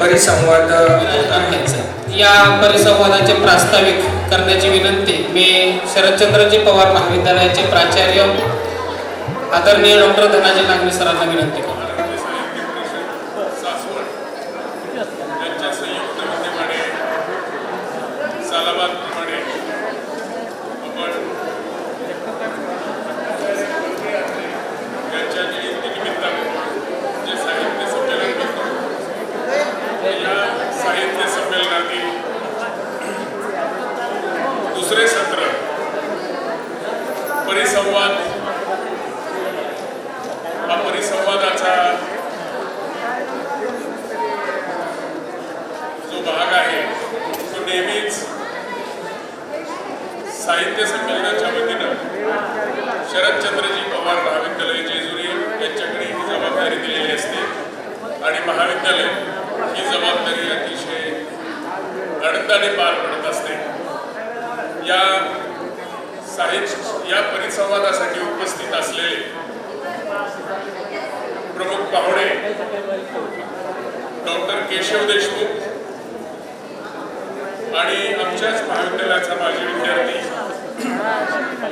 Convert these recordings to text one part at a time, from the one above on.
परिसंवाद या परिसंवादाचे प्रास्ताविक करण्याची विनंती मी शरदचंद्रजी पवार महाविद्यालयाचे प्राचार्य आदरणीय डॉक्टर धनाजी नागणे सरांना विनंती करतो. दुसरे सत्र परिसंवाद हा परिसंवादाचा जो भाग आहे तो नेहमीच साहित्य संमेलनाच्या वतीनं शरदचंद्रजी पवार महाविद्यालय जेजुरी यांच्याकडे ही जबाबदारी दिलेली असते आणि महाविद्यालय ही जबाबदारी अतिशय आनंदाने पार पडत असते. या परिसंवादासाठी उपस्थित असलेले प्रमुख पाहुणे डॉक्टर केशव देशमुख आणि आमच्याच महाविद्यालयाचा माजी विद्यार्थी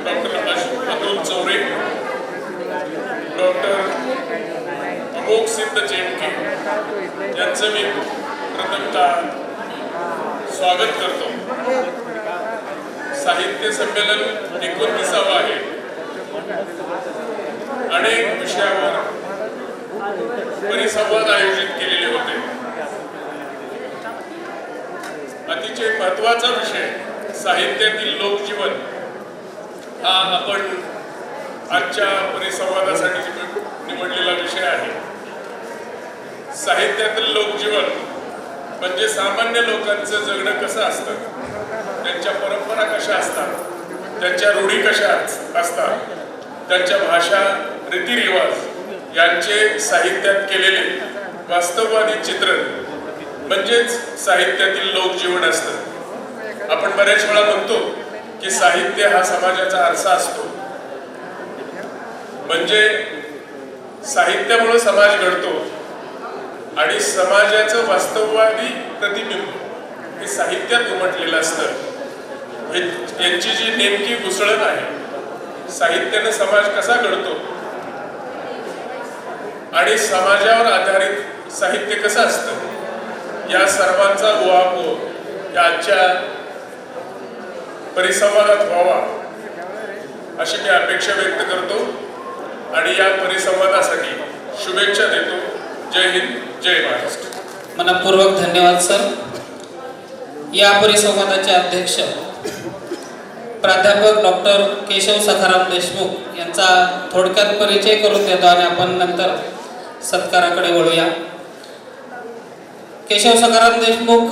डॉक्टर अतुल चौरे, डॉक्टर अमोघ सिद्ध चेमके यांचं मी प्रथमतः स्वागत करतो. साहित्य संमेलन 29वे आहे. अनेक विषयावर परिसंवाद आयोजित केलेले होते. अतिशय महत्त्वाचा विषय साहित्यातील लोकजीवन हा आपण आजच्या परिसंवादासाठी निवडलेला विषय आहे. साहित्यातील लोकजीवन म्हणजे सामान्य लोकांचं जगणं कसं असतं, त्यांच्या परंपरा कशा असतात, त्यांच्या रूढी कशा असतात, त्यांच्या भाषा रीतिरिवाज यांचे साहित्यात केलेले वास्तववादी चित्रण म्हणजेच साहित्यातील लोकजीवन असतं. आपण बऱ्याच वेळा म्हणतो की साहित्य हा समाजाचा आरसा असतो, म्हणजे साहित्यामुळे समाज घडतो आणि समाजाचं वास्तववादी प्रतिबिंब हे साहित्यात उमटलेलं असतं. यांची जी नेमकी घुसळण आहे, साहित्याने समाज कसा घडतो आणि समाजावर आधारित साहित्य कसं असतं, या सर्वांचा उहापोह या आजच्या परिसंवादात व्हावा अशी मी अपेक्षा व्यक्त करतो आणि या परिसंवादासाठी शुभेच्छा देतो. जय हिंद, जय महाराष्ट्र. मनपूर्वक धन्यवाद सर. या परिसंवादाचे अध्यक्ष प्राध्यापक डॉक्टर केशव सखाराम देशमुख यांचा थोडक्यात परिचय करून देतो आणि आपण नंतर सत्काराकडे वळूया. केशव सखाराम देशमुख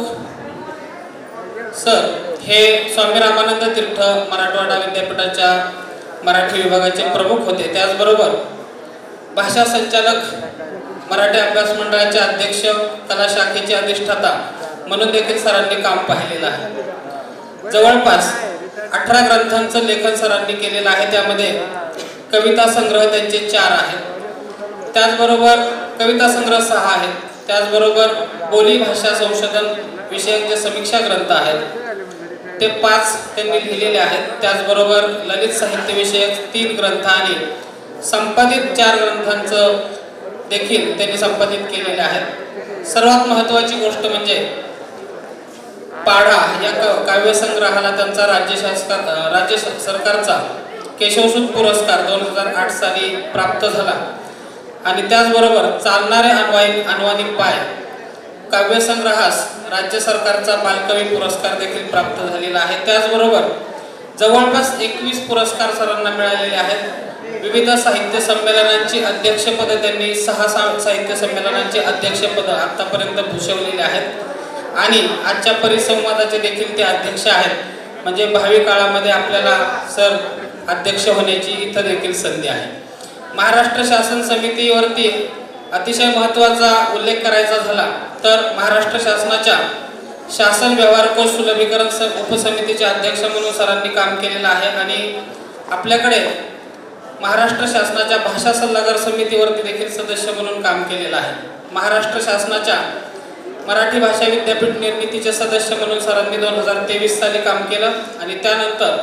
सर हे स्वामी रामानंद तीर्थ मराठवाडा विद्यापीठाच्या मराठी विभागाचे प्रमुख होते. त्याचबरोबर भाषा संचालक, मराठी अभ्यास मंडळाचे अध्यक्ष, कला शाखेचे अधिष्ठाता म्हणून देखील सरांनी काम पाहिलेलं आहे. जवळपास 18 ग्रंथांचं लेखन सरांनी केलेलं आहे. त्यामध्ये कविता संग्रह त्यांचे 4 आहेत, त्याचबरोबर कविता संग्रह 6 आहेत, त्याचबरोबर बोली भाषा संशोधन विषयक जे समीक्षा ग्रंथ आहेत ते 5 त्यांनी लिहिलेले आहेत. त्याचबरोबर ललित साहित्य विषयक 3 ग्रंथ आणि संपादित 4 ग्रंथांचं देखील त्यांनी संपादित केलेले आहेत. सर्वात महत्त्वाची गोष्ट म्हणजे पाढा या काव्यसंग्रहाला त्यांचा राज्य सरकारचा केशवसूत पुरस्कार 2008 साली प्राप्त झाला आणि त्याचबरोबर चालणारे अनवाणी पाय काव्यसंग्रहास राज्य सरकारचा बालकवी पुरस्कार देखील प्राप्त झालेला आहे. त्याचबरोबर जवळपास 21 पुरस्कार सरांना मिळालेले आहेत. विविध साहित्य संमेलनांची अध्यक्षपद त्यांनी 6 साहित्य संमेलनांची अध्यक्षपद आतापर्यंत भूषवलेली आहेत आणि आजच्या परिसंवादाचे देखील ते अध्यक्ष आहेत. म्हणजे भावी काळामध्ये आपल्याला सर अध्यक्ष होण्याची इथं देखील संधी आहे. महाराष्ट्र शासन समितीवरती अतिशय महत्त्वाचा उल्लेख करायचा झाला तर महाराष्ट्र शासनाच्या शासन व्यवहार कोश सुलभीकरण उपसमितीचे अध्यक्ष म्हणून सरांनी काम केलेलं आहे आणि आपल्याकडे महाराष्ट्र शासनाच्या भाषा सल्लागार समितीवरती देखील सदस्य म्हणून काम केलेलं आहे. महाराष्ट्र शासनाच्या मराठी भाषा विद्यापीठ निर्मितीचे सदस्य म्हणून सरांनी 2023 साली काम केलं आणि त्यानंतर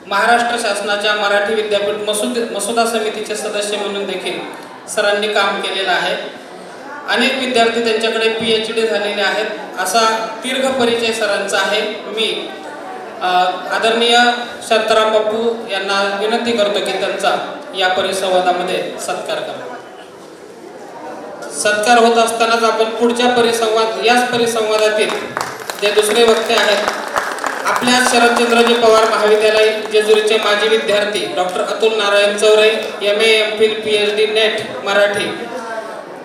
महाराष्ट्र शासनाच्या मराठी विद्यापीठ मसुदा समितीचे सदस्य म्हणून देखील सरांनी काम केलेलं आहे. अनेक विद्यार्थी त्यांच्याकडे PhD झालेले आहेत. असा दीर्घ परिचय सरांचा आहे. मी आदरणीय शांताराम बापू यांना विनंती करतो की त्यांचा या परिसंवादामध्ये सत्कार करा. सत्कार होत असतानाच आपण पुढच्या याच परिसंवादातील जे दुसरे वक्ते आहेत, आपल्या शरदचंद्रजी पवार महाविद्यालय जेजुरीचे माजी विद्यार्थी doctor Atul Narayan Chaure, MA MPhil PhD net Marathi,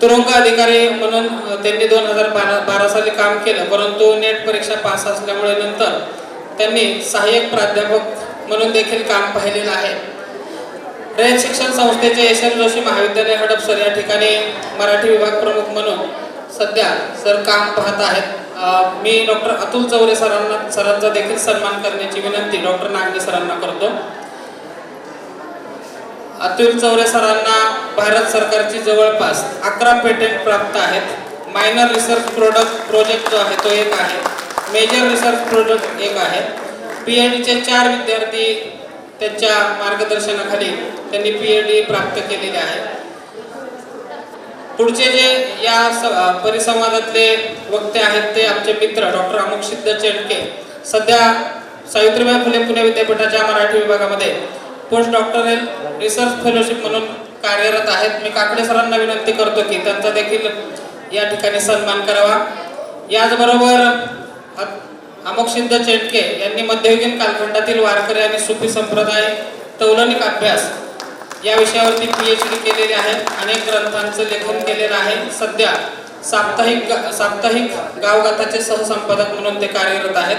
तुरुंग अधिकारी म्हणून त्यांनी 2012 साली काम केलं, परंतु नेट परीक्षा पास असल्यामुळे नंतर त्यांनी सहाय्यक प्राध्यापक म्हणून देखील काम पाहिलेलं आहे. रयत शिक्षण संस्थेचे SM जोशी महाविद्यालय हडपसर या ठिकाणी मराठी विभाग प्रमुख म्हणून सध्या सर काम पाहत आहेत. मी डॉक्टर अतुल चौरे सरांचा देखील सन्मान करण्याची विनंती डॉक्टर नागणे सरांना करतो. अतुल चौरे सरांना भारत सरकारची जवळपास 11 पेटंट प्राप्त आहेत. मायनर रिसर्च प्रोजेक्ट जो आहे तो एक आहे, मेजर रिसर्च प्रोजेक्ट एक आहे. PhDचे 4 विद्यार्थी त्यांच्या मार्गदर्शनाखाली त्यांनी PhD प्राप्त केलेले आहे. पुढचे जे या परिसंवादातले वक्ते आहेत ते आमचे मित्र डॉक्टर अमोक्षित चेंडके, सध्या सावित्रीबाई फुले पुणे विद्यापीठाच्या मराठी विभागामध्ये पोस्ट डॉक्टरल रिसर्च फेलोशिप म्हणून कार्यरत आहेत. मी काकडे सरांना विनंती करतो की त्यांचा देखील या ठिकाणी सन्मान करावा. याचबरोबर अमोक्षित चेंडके यांनी मध्ययुगीन कालखंडातील वारकरी आणि सुफी संप्रदाय तौलनिक अभ्यास या विषयावरती PhD केलेले आहे. अनेक ग्रंथांचं लेखन केलेलं आहे. सध्या साप्ताहिक गावगाथाचे सहसंपादक म्हणून ते कार्यरत आहेत.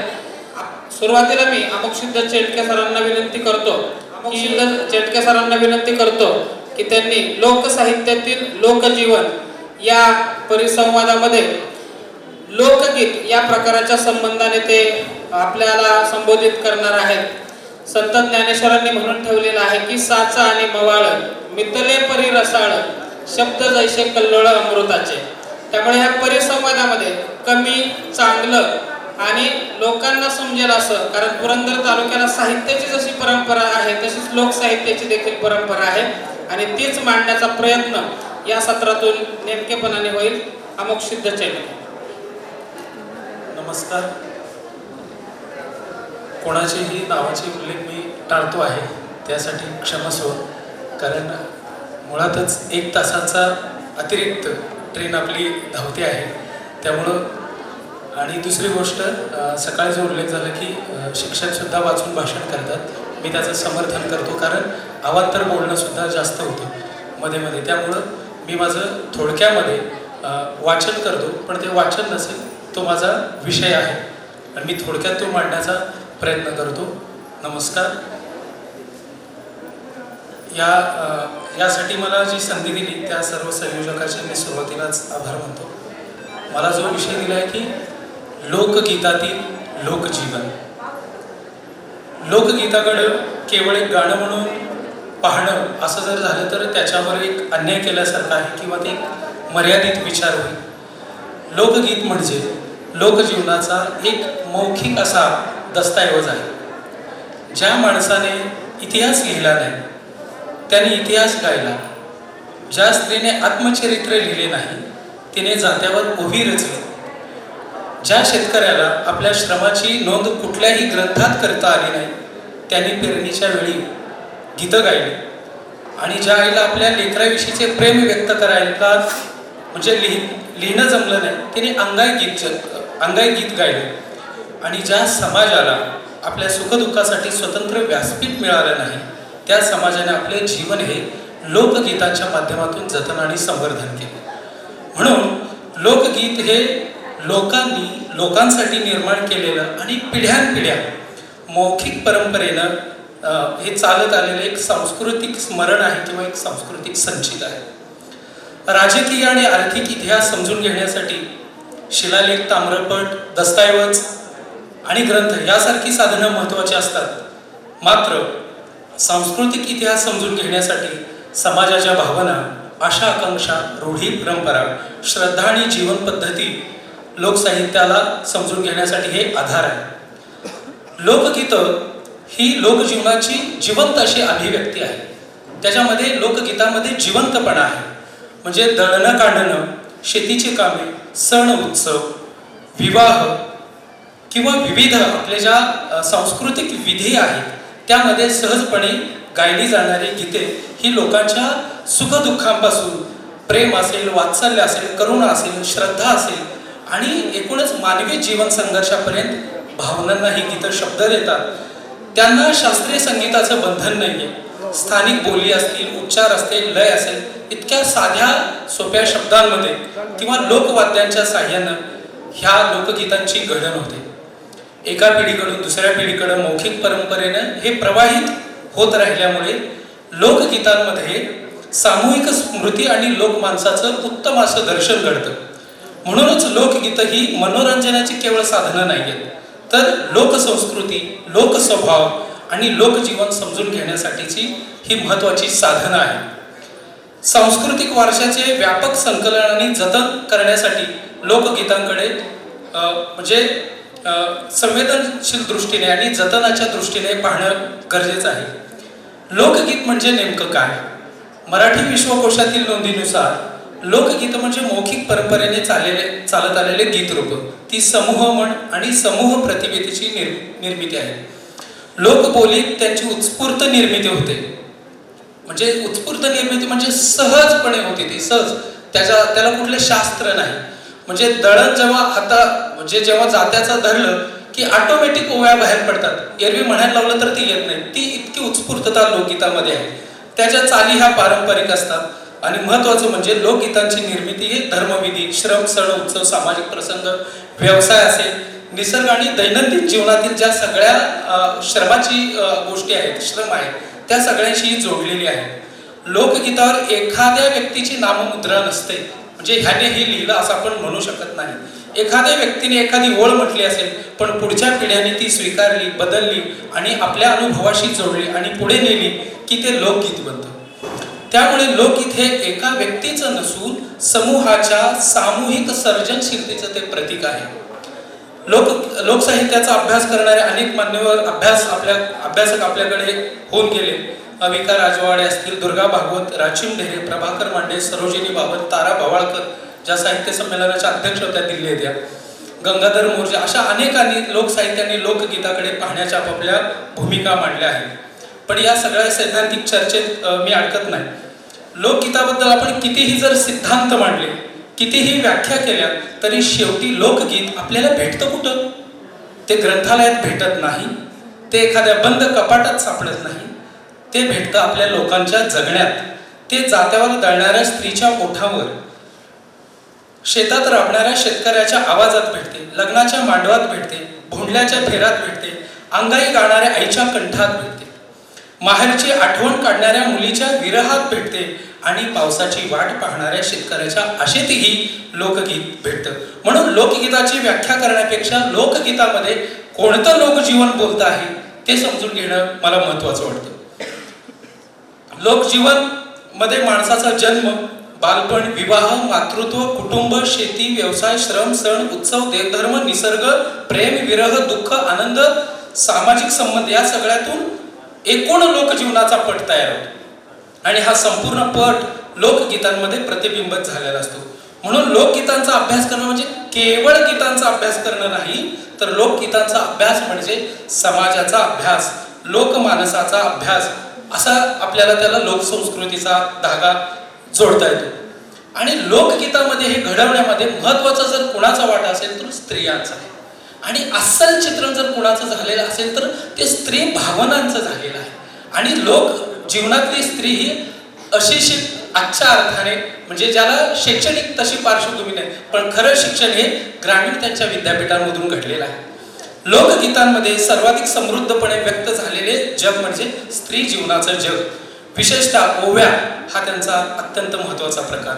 सुरुवातीला मी अमोक्षित चेंडके सरांना विनंती करतो की त्यांनी लोकसाहित्यातील लोकजीवन या परिसंवादामध्ये लोकगीत या प्रकाराच्या संबंधाने ते आपल्याला संबोधित करणार आहेत. संत ज्ञानेश्वरांनी म्हणून ठेवलेलं आहे की साचा आणि मवाळ मितले परी रसाळ शब्द जैसे कल्लोळ अमृताचे. त्यामुळे ह्या परिसंवादामध्ये कमी चांगलं आणि लोकांना समजेल असं, कारण पुरंदर तालुक्याला साहित्याची जशी परंपरा आहे तशीच लोकसाहित्याची देखील परंपरा आहे आणि तीच मांडण्याचा प्रयत्न या सत्रातून नेमकेपणाने होईल. अमोक्षित चेंडके. नमस्कार. कोणाचेही नावाचे उल्लेख मी टाळतो आहे, त्यासाठी क्षमस्व. कारण मुळातच 1 तासाचा अतिरिक्त ट्रेन आपली धावते आहे, त्यामुळं. आणि दुसरी गोष्ट, सकाळी जो उल्लेख झाला की शिक्षकसुद्धा वाचून भाषण करतात, मी त्याचं समर्थन करतो. कारण अवांतर बोलणंसुद्धा जास्त होतं मध्ये मध्ये, त्यामुळं मी माझं थोडक्यामध्ये वाचन करतो, पण ते वाचन नसेल, तो माझा विषय आहे आणि मी थोडक्यात तो मांडण्याचा प्रयत्न करतो. नमस्कार. यासाठी मला जी संधी दिली त्या सर्व संयोजकाचे मी सुरुवातीलाच आभार मानतो. मला जो विषय दिला आहे की लोकगीतातील लोकजीवन. लोकगीताकडे केवळ एक गाणं म्हणून पाहणं असं जर झालं तर त्याच्यावर एक अन्याय केल्यासारखं आहे किंवा ते एक मर्यादित विचार होईल. लोकगीत म्हणजे लोकजीवनाचा एक मौखिक असा दस्तऐवज आहे. ज्या माणसाने इतिहास लिहिला नाही त्याने इतिहास गायला. ज्या स्त्रीने आत्मचरित्र लिहिले नाही तिने जात्यावर ओवी रचली. ज्या शेतकऱ्याला आपल्या श्रमाची नोंद कुठल्याही ग्रंथात करता आली नाही त्यांनी पेरणीच्या वेळी गीतं गायली. आणि ज्या आईला आपल्या लेकराविषयीचे प्रेम व्यक्त करायला म्हणजे लिहिणं जमलं नाही तिने अंगाई गीत गायले. आणि ज्या समाजाला आपल्या सुखदुःखासाठी स्वतंत्र व्यासपीठ मिळालं नाही त्या समाजाने आपले जीवन हे लोकगीतांच्या माध्यमातून जतन आणि संवर्धन केले. म्हणून लोकगीत हे लोकांसाठी निर्माण केलेलं आणि पिढ्यानपिढ्या मौखिक परंपरेनं हे चालत आलेलं एक सांस्कृतिक स्मरण आहे किंवा एक सांस्कृतिक संचित आहे. राजकीय आणि आर्थिक इतिहास समजून घेण्यासाठी शिलालेख, ताम्रपट, दस्तऐवज आणि ग्रंथ यासारखी साधनं महत्त्वाची असतात. मात्र सांस्कृतिक इतिहास समजून घेण्यासाठी समाजाच्या भावना, आशा, आकांक्षा, रूढी, परंपरा, श्रद्धा आणि जीवन पद्धती लोकसाहित्याला समजून घेण्यासाठी हे आधार आहे. लोकगीतं ही लोकजीवनाची जिवंत अशी अभिव्यक्ती आहे. त्याच्यामध्ये लोकगीतामध्ये जिवंतपणा आहे. म्हणजे दळणं काढणं, शेतीची कामे, सण उत्सव, विवाह किंवा विविध आपले ज्या सांस्कृतिक विधी आहेत त्यामध्ये सहजपणे गायली जाणारी गीते ही लोकांच्या सुखदुःखांपासून, प्रेम असेल, वात्सल्य असेल, करुणा असेल, श्रद्धा असेल आणि एकूणच मानवी जीवन संघर्षापर्यंत भावनांना ही गीतं शब्द देतात. त्यांना शास्त्रीय संगीताचं बंधन नाहीये. स्थानिक बोली असतील, उच्चार असतील, लय असेल, इतक्या साध्या सोप्या शब्दांमध्ये किंवा लोकवाद्यांच्या साह्यानं ह्या लोकगीतांची घडण होते. एका पिढीकडून दुसऱ्या पिढीकडे मौखिक परंपरेनं हे प्रवाहित होत राहिल्यामुळे लोकगीतांमध्ये सामूहिक स्मृती आणि लोकमानसाचं उत्तम असं दर्शन घडतं. म्हणूनच लोकगीतं ही मनोरंजनाची केवळ साधनं नाही आहेत, तर लोकसंस्कृती, लोकस्वभाव आणि लोकजीवन समजून घेण्यासाठीची ही महत्त्वाची साधनं आहे. सांस्कृतिक वारशाचे व्यापक संकलन आणि जतन करण्यासाठी लोकगीतांकडे म्हणजे संवेदनशील दृष्टीने आणि जतनाच्या दृष्टीने पाहणं गरजेचं आहे. लोकगीत म्हणजे नेमकं काय? मराठी विश्वकोशातील नोंदीनुसार लोकगीत म्हणजे मौखिक परंपरेने चालत आलेले गीतरूप, ती समूह म्हण आणि समूह प्रतिभेची निर्मिती आहे. लोकबोलीत त्यांची उत्स्फूर्त निर्मिती होते. म्हणजे उत्स्फूर्त निर्मिती म्हणजे सहजपणे होती, ती सहज, त्याला कुठले शास्त्र नाही. म्हणजे दळण जेव्हा जात्याचं धरलं की ऑटोमॅटिक ओव्या बाहेर पडतात. एरवी म्हणायला लावलं तर ती येत नाही. ती इतकी उत्स्फूर्तता लोकगीतामध्ये आहे. त्याच्या चाली ह्या पारंपरिक असतात आणि महत्त्वाचं म्हणजे लोकगीतांची निर्मिती ही धर्मविधी, श्रम, सण, उत्सव, सामाजिक प्रसंग, व्यवसाय असेल, निसर्ग आणि दैनंदिन जीवनातील ज्या सगळ्या श्रमाची गोष्टी आहेत, श्रम आहेत, त्या सगळ्यांशी जोडलेली आहे. लोकगीतावर एखाद्या व्यक्तीची नाममुद्रा नसते. म्हणजे ह्याने हे लिहिलं असं आपण म्हणू शकत नाही. एखाद्या व्यक्तीने एखादी ओळ म्हटली असेल, पण पुढच्या पिढ्यांनी ती स्वीकारली, बदलली आणि आपल्या अनुभवाशी जोडली आणि पुढे नेली की ते लोकगीत बनतं. त्यामुळे लोकगीत हे एका व्यक्तीचं नसून समूहाच्या सामूहिक सर्जनशीलतेचं ते प्रतीक आहे. लोकसाहित्याचा अभ्यास करणारे अनेक मान्यवर अभ्यासक आपल्याकडे होऊन गेले. अविका राजवाडे असतील, दुर्गा भागवत, राचिम ढेरे, प्रभाकर मांडे, सरोजिनी बाबत, तारा भवाळकर, ज्या साहित्य संमेलनाच्या अध्यक्ष होत्या दिल्ली येत्या, गंगाधर मोर्जे, अशा अनेकांनी लोकसाहित्याने लोकगीताकडे पाहण्याच्या आपापल्या भूमिका मांडल्या आहेत. पण या सगळ्या सैद्धांतिक चर्चेत मी अडकत नाही. लोकगीताबद्दल आपण कितीही जर सिद्धांत मांडले, कितीही व्याख्या केल्या, तरी शेवटी लोकगीत आपल्याला भेटतं कुठं? ते ग्रंथालयात भेटत नाही, ते एखाद्या बंद कपाटात सापडत नाही, ते भेटतं आपल्या लोकांच्या जगण्यात. ते जात्यावर दळणाऱ्या स्त्रीच्या ओठावर, शेतात राबणाऱ्या शेतकऱ्याच्या आवाजात भेटते, लग्नाच्या मांडवात भेटते, भोंडल्याच्या फेरात भेटते, अंगाई गाणाऱ्या आईच्या कंठात भेटते, माहेरची आठवण काढणाऱ्या मुलीच्या विरहात भेटते आणि पावसाची वाट पाहणाऱ्या शेतकऱ्याच्या आशेतही लोकगीत भेटतं. म्हणून लोकगीताची व्याख्या करण्यापेक्षा लोकगीतामध्ये कोणतं लोकजीवन बोलतं आहे ते समजून घेणं मला महत्त्वाचं वाटतं. लोकजीवन मध्ये माणसाचा जन्म, बालपण, विवाह, मातृत्व, कुटुंब, शेती, व्यवसाय, श्रम, सण, उत्सव, देवधर्म, निसर्ग, प्रेम, विरह, दुःख, आनंद, सामाजिक संबंध, या सगळ्यातून एकूण लोकजीवनाचा पट तयार होतो आणि हा संपूर्ण पट लोकगीतांमध्ये प्रतिबिंबित झालेला असतो. म्हणून लोकगीतांचा अभ्यास करणं म्हणजे केवळ गीतांचा अभ्यास करणं नाही, तर लोकगीतांचा अभ्यास म्हणजे समाजाचा अभ्यास, लोकमानसाचा अभ्यास, असा आपल्याला त्याला लोकसंस्कृतीचा धागा जोडता येतो. आणि लोकगीतामध्ये हे घडवण्यामध्ये महत्त्वाचा जर कुणाचा वाटा असेल तर स्त्रियांचा आहे. आणि अस्सल चित्रण जर कुणाचं झालेलं असेल तर ते स्त्री भावनांचं झालेलं आहे. आणि लोक जीवनातली स्त्री ही अशिक्षित आजच्या अर्थाने, म्हणजे ज्याला शैक्षणिक तशी पार्श्वभूमी नाही, पण खरं शिक्षण हे ग्रामीण त्यांच्या विद्यापीठांमधून घडलेलं आहे. लोकगीतांमध्ये सर्वाधिक समृद्धपणे व्यक्त झालेले जग म्हणजे स्त्री जीवनाचं जग. विशेषतः ओव्या हा त्यांचा अत्यंत महत्त्वाचा प्रकार.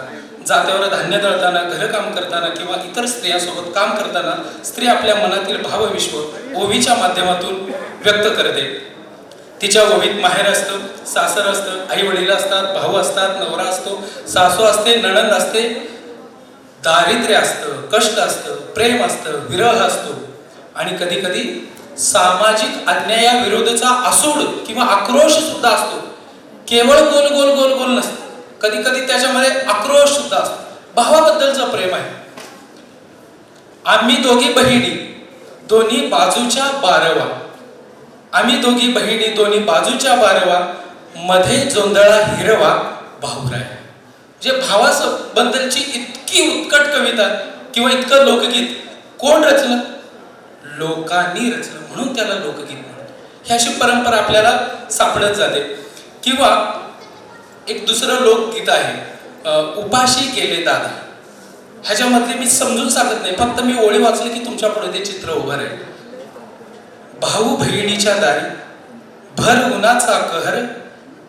जात्यावर धान्य दळताना, घरकाम करताना किंवा इतर स्त्रियांसोबत काम करताना स्त्री आपल्या मनातील भावविश्व ओवीच्या माध्यमातून व्यक्त करते. तिच्या ओवीत माहेर असतं, सासर असतं, आई वडील असतात, भाऊ असतात, नवरा असतो, सासू असते, नणंद असते, दारिद्र्य असतं, कष्ट असतं, प्रेम असतं, विरह असतो आणि कधी कधी सामाजिक अन्यायाविरोधाचा आसूड किंवा आक्रोश सुद्धा असतो. केवळ गोल गोल गोल गोल नसतं, कधी कधी त्याच्यामध्ये आक्रोश सुद्धा असतो. भावाबद्दलचं प्रेम आहे. आम्ही दोघी बहिणी दोन्ही बाजूच्या बारवा, आम्ही दोघी बहिणी दोन्ही बाजूच्या बारवा, मध्ये जोंधळा हिरवा भाऊराय. जे भावाबद्दलची इतकी उत्कट कविता किंवा इतकं लोकगीत कोण रचलं? लोकांनी रचलं, म्हणून त्याला लोकगीत म्हणतात. ही अशी परंपरा आपल्याला सापडत जाते. किंवा एक दुसरं लोकगीत आहे, उपाशी गेले दादा. ह्याच्यामधले मी समजून सांगत नाही, फक्त मी ओळी वाचली की तुमच्या पुढे ते चित्र उभं राहील. भाऊ बहिणीच्या दारी भर उन्हाचा कहर,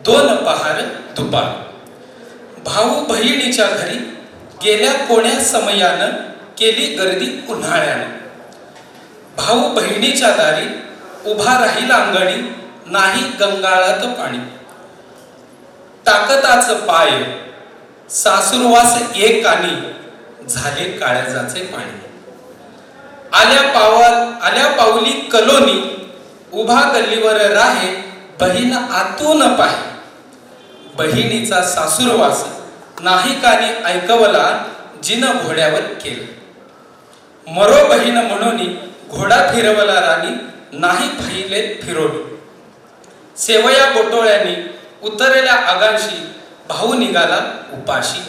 दोन पहार दुपार. भाऊ बहिणीच्या घरी गेल्या कोण्या समयानं, केली गर्दी उन्हाळ्यानं. भाऊ बहिणीच्या दारी उभा राहील अंगणी, नाही गंगाळात पाणी. ताकताचं पाय सासुरवास एक कानी, झाले काळजाचे पाणी. आल्या पावली कलोनी, उभा गल्लीवर राहे, बहीण आतून पाहे. बहिणीचा सासुरवास नाही कानी ऐकवला, जिन घोड्यावर केलं. मरो बहीण म्हणून घोडा फिरवला राणी, नाही पाहिले फिरवली. सेवया बोटोळ्यांनी उतरलेल्या आगांशी, भाऊ निघाला उपाशी.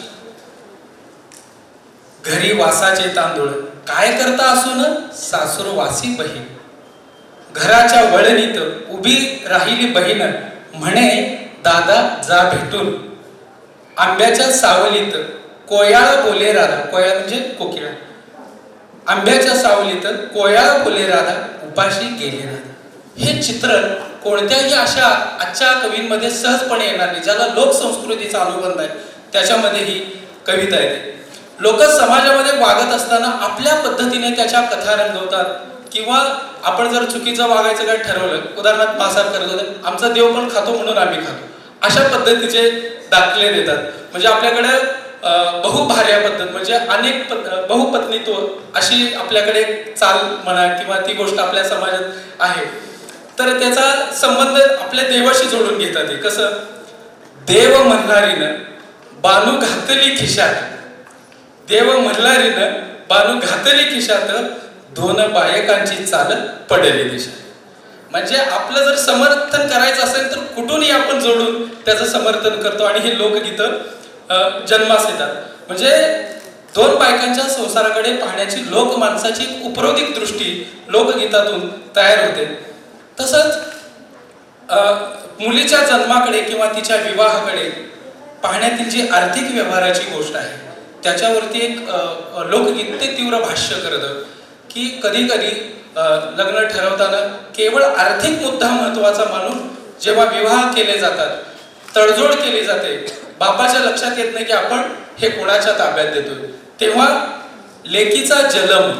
घरी वासाचे तांदूळ काय करता असून, सासूरवासी बहीण. घराच्या वळणीत उभी राहिली बहीण, म्हणे दादा जा भेटून. आंब्याच्या सावलीत कोयाळ बोले राधा, कोयाळ म्हणजे कोकिळा. आंब्याच्या सावलीत कोयाळ बोले राधा, उपाशी गेले राधा. हे चित्रण कोणत्याही अशा आजच्या कवींमध्ये सहजपणे येणार नाही. ज्याला लोकसंस्कृतीचा अनुबंध आहे त्याच्यामध्ये ही कविता येते. लोक समाजामध्ये वागत असताना आपल्या पद्धतीने त्याच्या कथा रंगवतात. किंवा आपण जर चुकीचं वागायचं काय ठरवलं, उदाहरणार्थ मांसाहार करत होते, आमचा देव पण खातो म्हणून आम्ही खातो, अशा पद्धतीचे दाखले देतात. म्हणजे आपल्याकडे बहुभार्या पद्धत म्हणजे अनेक बहुपत्नीत्व अशी आपल्याकडे चाल म्हणा किंवा ती गोष्ट आपल्या समाजात आहे. तर त्याचा संबंध आपल्या देवाशी जोडून घेतात. ते कसं? देव मल्हारीनं बानू घातली खिशात, देव मल्हारीनं बानू घातली खिशात, दोन बायकांची चाल पडली दिशा. म्हणजे आपलं जर समर्थन करायचं असेल तर कुठूनही आपण जोडून त्याचं समर्थन करतो आणि हे लोकगीतं जन्मास येतात. म्हणजे दोन बायकांच्या संसाराकडे पाहण्याची लोक माणसाची उपरोधिक दृष्टी लोकगीतातून तयार होते. तसंच मुलीच्या जन्माकडे किंवा तिच्या विवाहाकडे पाहण्यातील जी आर्थिक व्यवहाराची गोष्ट आहे त्याच्यावरती एक लोकगीत ते तीव्र भाष्य करतं की कधी कधी लग्न ठरवताना केवळ आर्थिक मुद्दा महत्वाचा मानून जेव्हा विवाह केले जातात, तडजोड केली जाते, बापाच्या लक्षात येत नाही की आपण हे कोणाच्या ताब्यात देतोय, तेव्हा लेकीचा जलम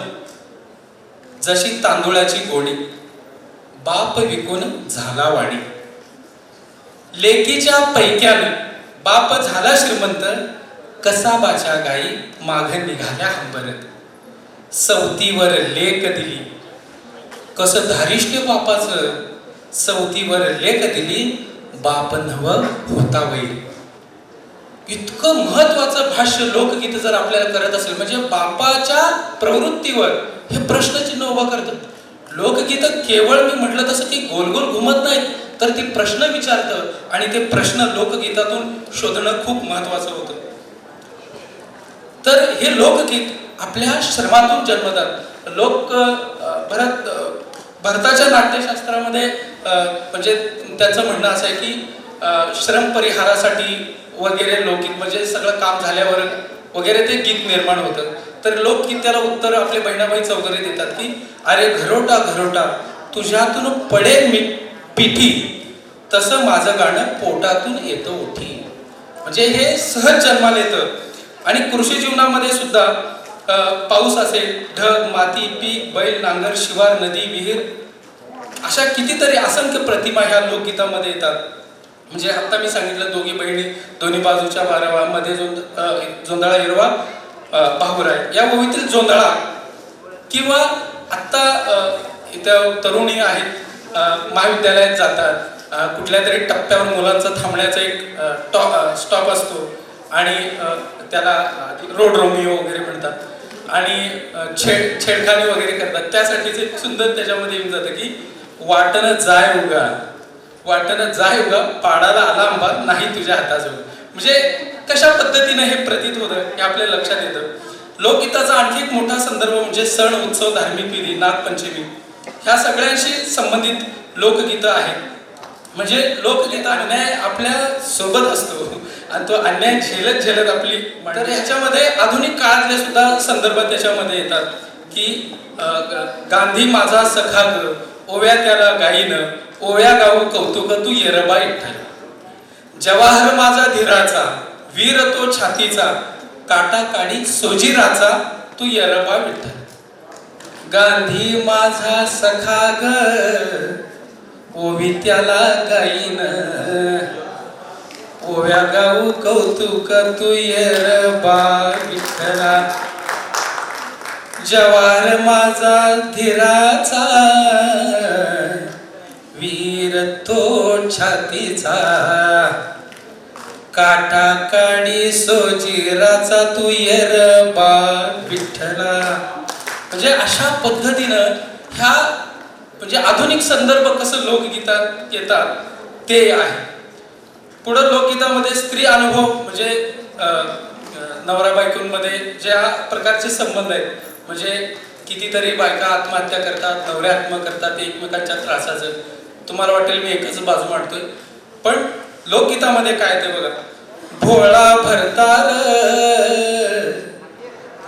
जशी तांदूळाची गोडी, बाप विकून झाला वाणी. लेकीच्या पैक्यानं बाप झाला श्रीमंत, कसाबाच्या गाई माघ निघाल्या हंबरत. सवतीवर लेक दिली, कसं धारिष्ट बापाचं, सवतीवर लेक दिली, बाप नव होता वै. इतकं महत्वाचं भाष्य लोकगीत जर आपल्याला करत असेल म्हणजे बापाच्या प्रवृत्तीवर हे प्रश्नचिन्ह उभं करतं. लोकगीत केवळ मी म्हटलं तसं की गोल गोल घुमत नाहीत, तर ती प्रश्न विचारतं आणि ते प्रश्न लोकगीतातून शोधणं खूप महत्वाचं होतं. तर हे लोकगीत आपल्या श्रमातून जन्मतात. भरताच्या नाट्यशास्त्रामध्ये म्हणजे त्यांचं म्हणणं असं आहे की श्रम परिहारासाठी वगैरे लोकगीत म्हणजे सगळं काम झाल्यावर वगैरे ते गीत निर्माण होतं. तर लोकगीत त्याला उत्तर आपले बहिणाबाई चौधरी देतात की अरे घरोटा घरोटा तुझ्यातून पडेल मी पिठी, तसं माझं गाणं पोटातून येतं उठी. म्हणजे हे सहज जन्माला येतं. आणि कृषी जीवनामध्ये सुद्धा पाऊस असेल, ढग, माती, पीक, बैल, नांगर, शिवार, नदी, विहीर अशा कितीतरी असंख्य प्रतिमा ह्या लोकगीतामध्ये येतात. म्हणजे आता मी सांगितलं दोघी बहिणी दोन्ही बाजूच्या बारावा, मध्ये जोंधळा हिरवा, भाऊराय या ओवीतील जोंधळा किंवा आत्ता इथं तरुणी आहेत महाविद्यालयात जातात कुठल्या तरी टप्प्यावर मुलांचा थांबण्याचा एक स्टॉप असतो आणि त्याला रोड रोमिओ वगैरे म्हणतात आणि छेडखानी वगैरे करतात त्यासाठीच एक सुंदर त्याच्यामध्ये येऊन जातं की वाटणं जाय उगा पाडाला आला आंबा नाही तुझ्या हाताजवळ. म्हणजे कशा पद्धतीने हे प्रतीत होतं हे आपल्या लक्षात येतं. लोकगीताचा आणखी एक मोठा संदर्भ म्हणजे सण उत्सव धार्मिक विधी नागपंचमी ह्या सगळ्यांशी संबंधित लोकगीतं आहेत. म्हणजे लोकगीत अन्याय आपल्या सोबत असतो आणि तो अन्याय झेलत आपली. तर ह्याच्यामध्ये आधुनिक काळातले सुद्धा संदर्भ त्याच्यामध्ये येतात की गांधी माझा सखा ग ओव्या त्याला गाईन ओव्या गाऊ कौतुक तू येरबा विठ्ठल. जवाहर माझा धीराचा वीर तो छातीचा काटा काढी सोजीराचा तू येरबा विठ्ठल. गांधी माझा सखा ग ओवी त्याला गाईन ओव्या गाऊ कौतुक तू येरबा विठ्ठला. जवाहर माझा धीराचा वीर तो छातीचा काटा काढी सोजीराचा तू येरबा विठ्ठला. म्हणजे अशा पद्धतीनं ह्या म्हणजे आधुनिक संदर्भ कसं लोकगीतात येतात ते आहे. पुढं लोकगीतामध्ये स्त्री अनुभव म्हणजे नवरा बायकोंमध्ये ज्या प्रकारचे संबंध आहेत म्हणजे कितीतरी बायका आत्महत्या करतात नवरे आत्महत्या करतात एकमेकांच्या त्रासाचं. तुम्हाला वाटेल मी एकच बाजू मांडतोय पण लोकगीतामध्ये काय ते बघा. भोळा भरतार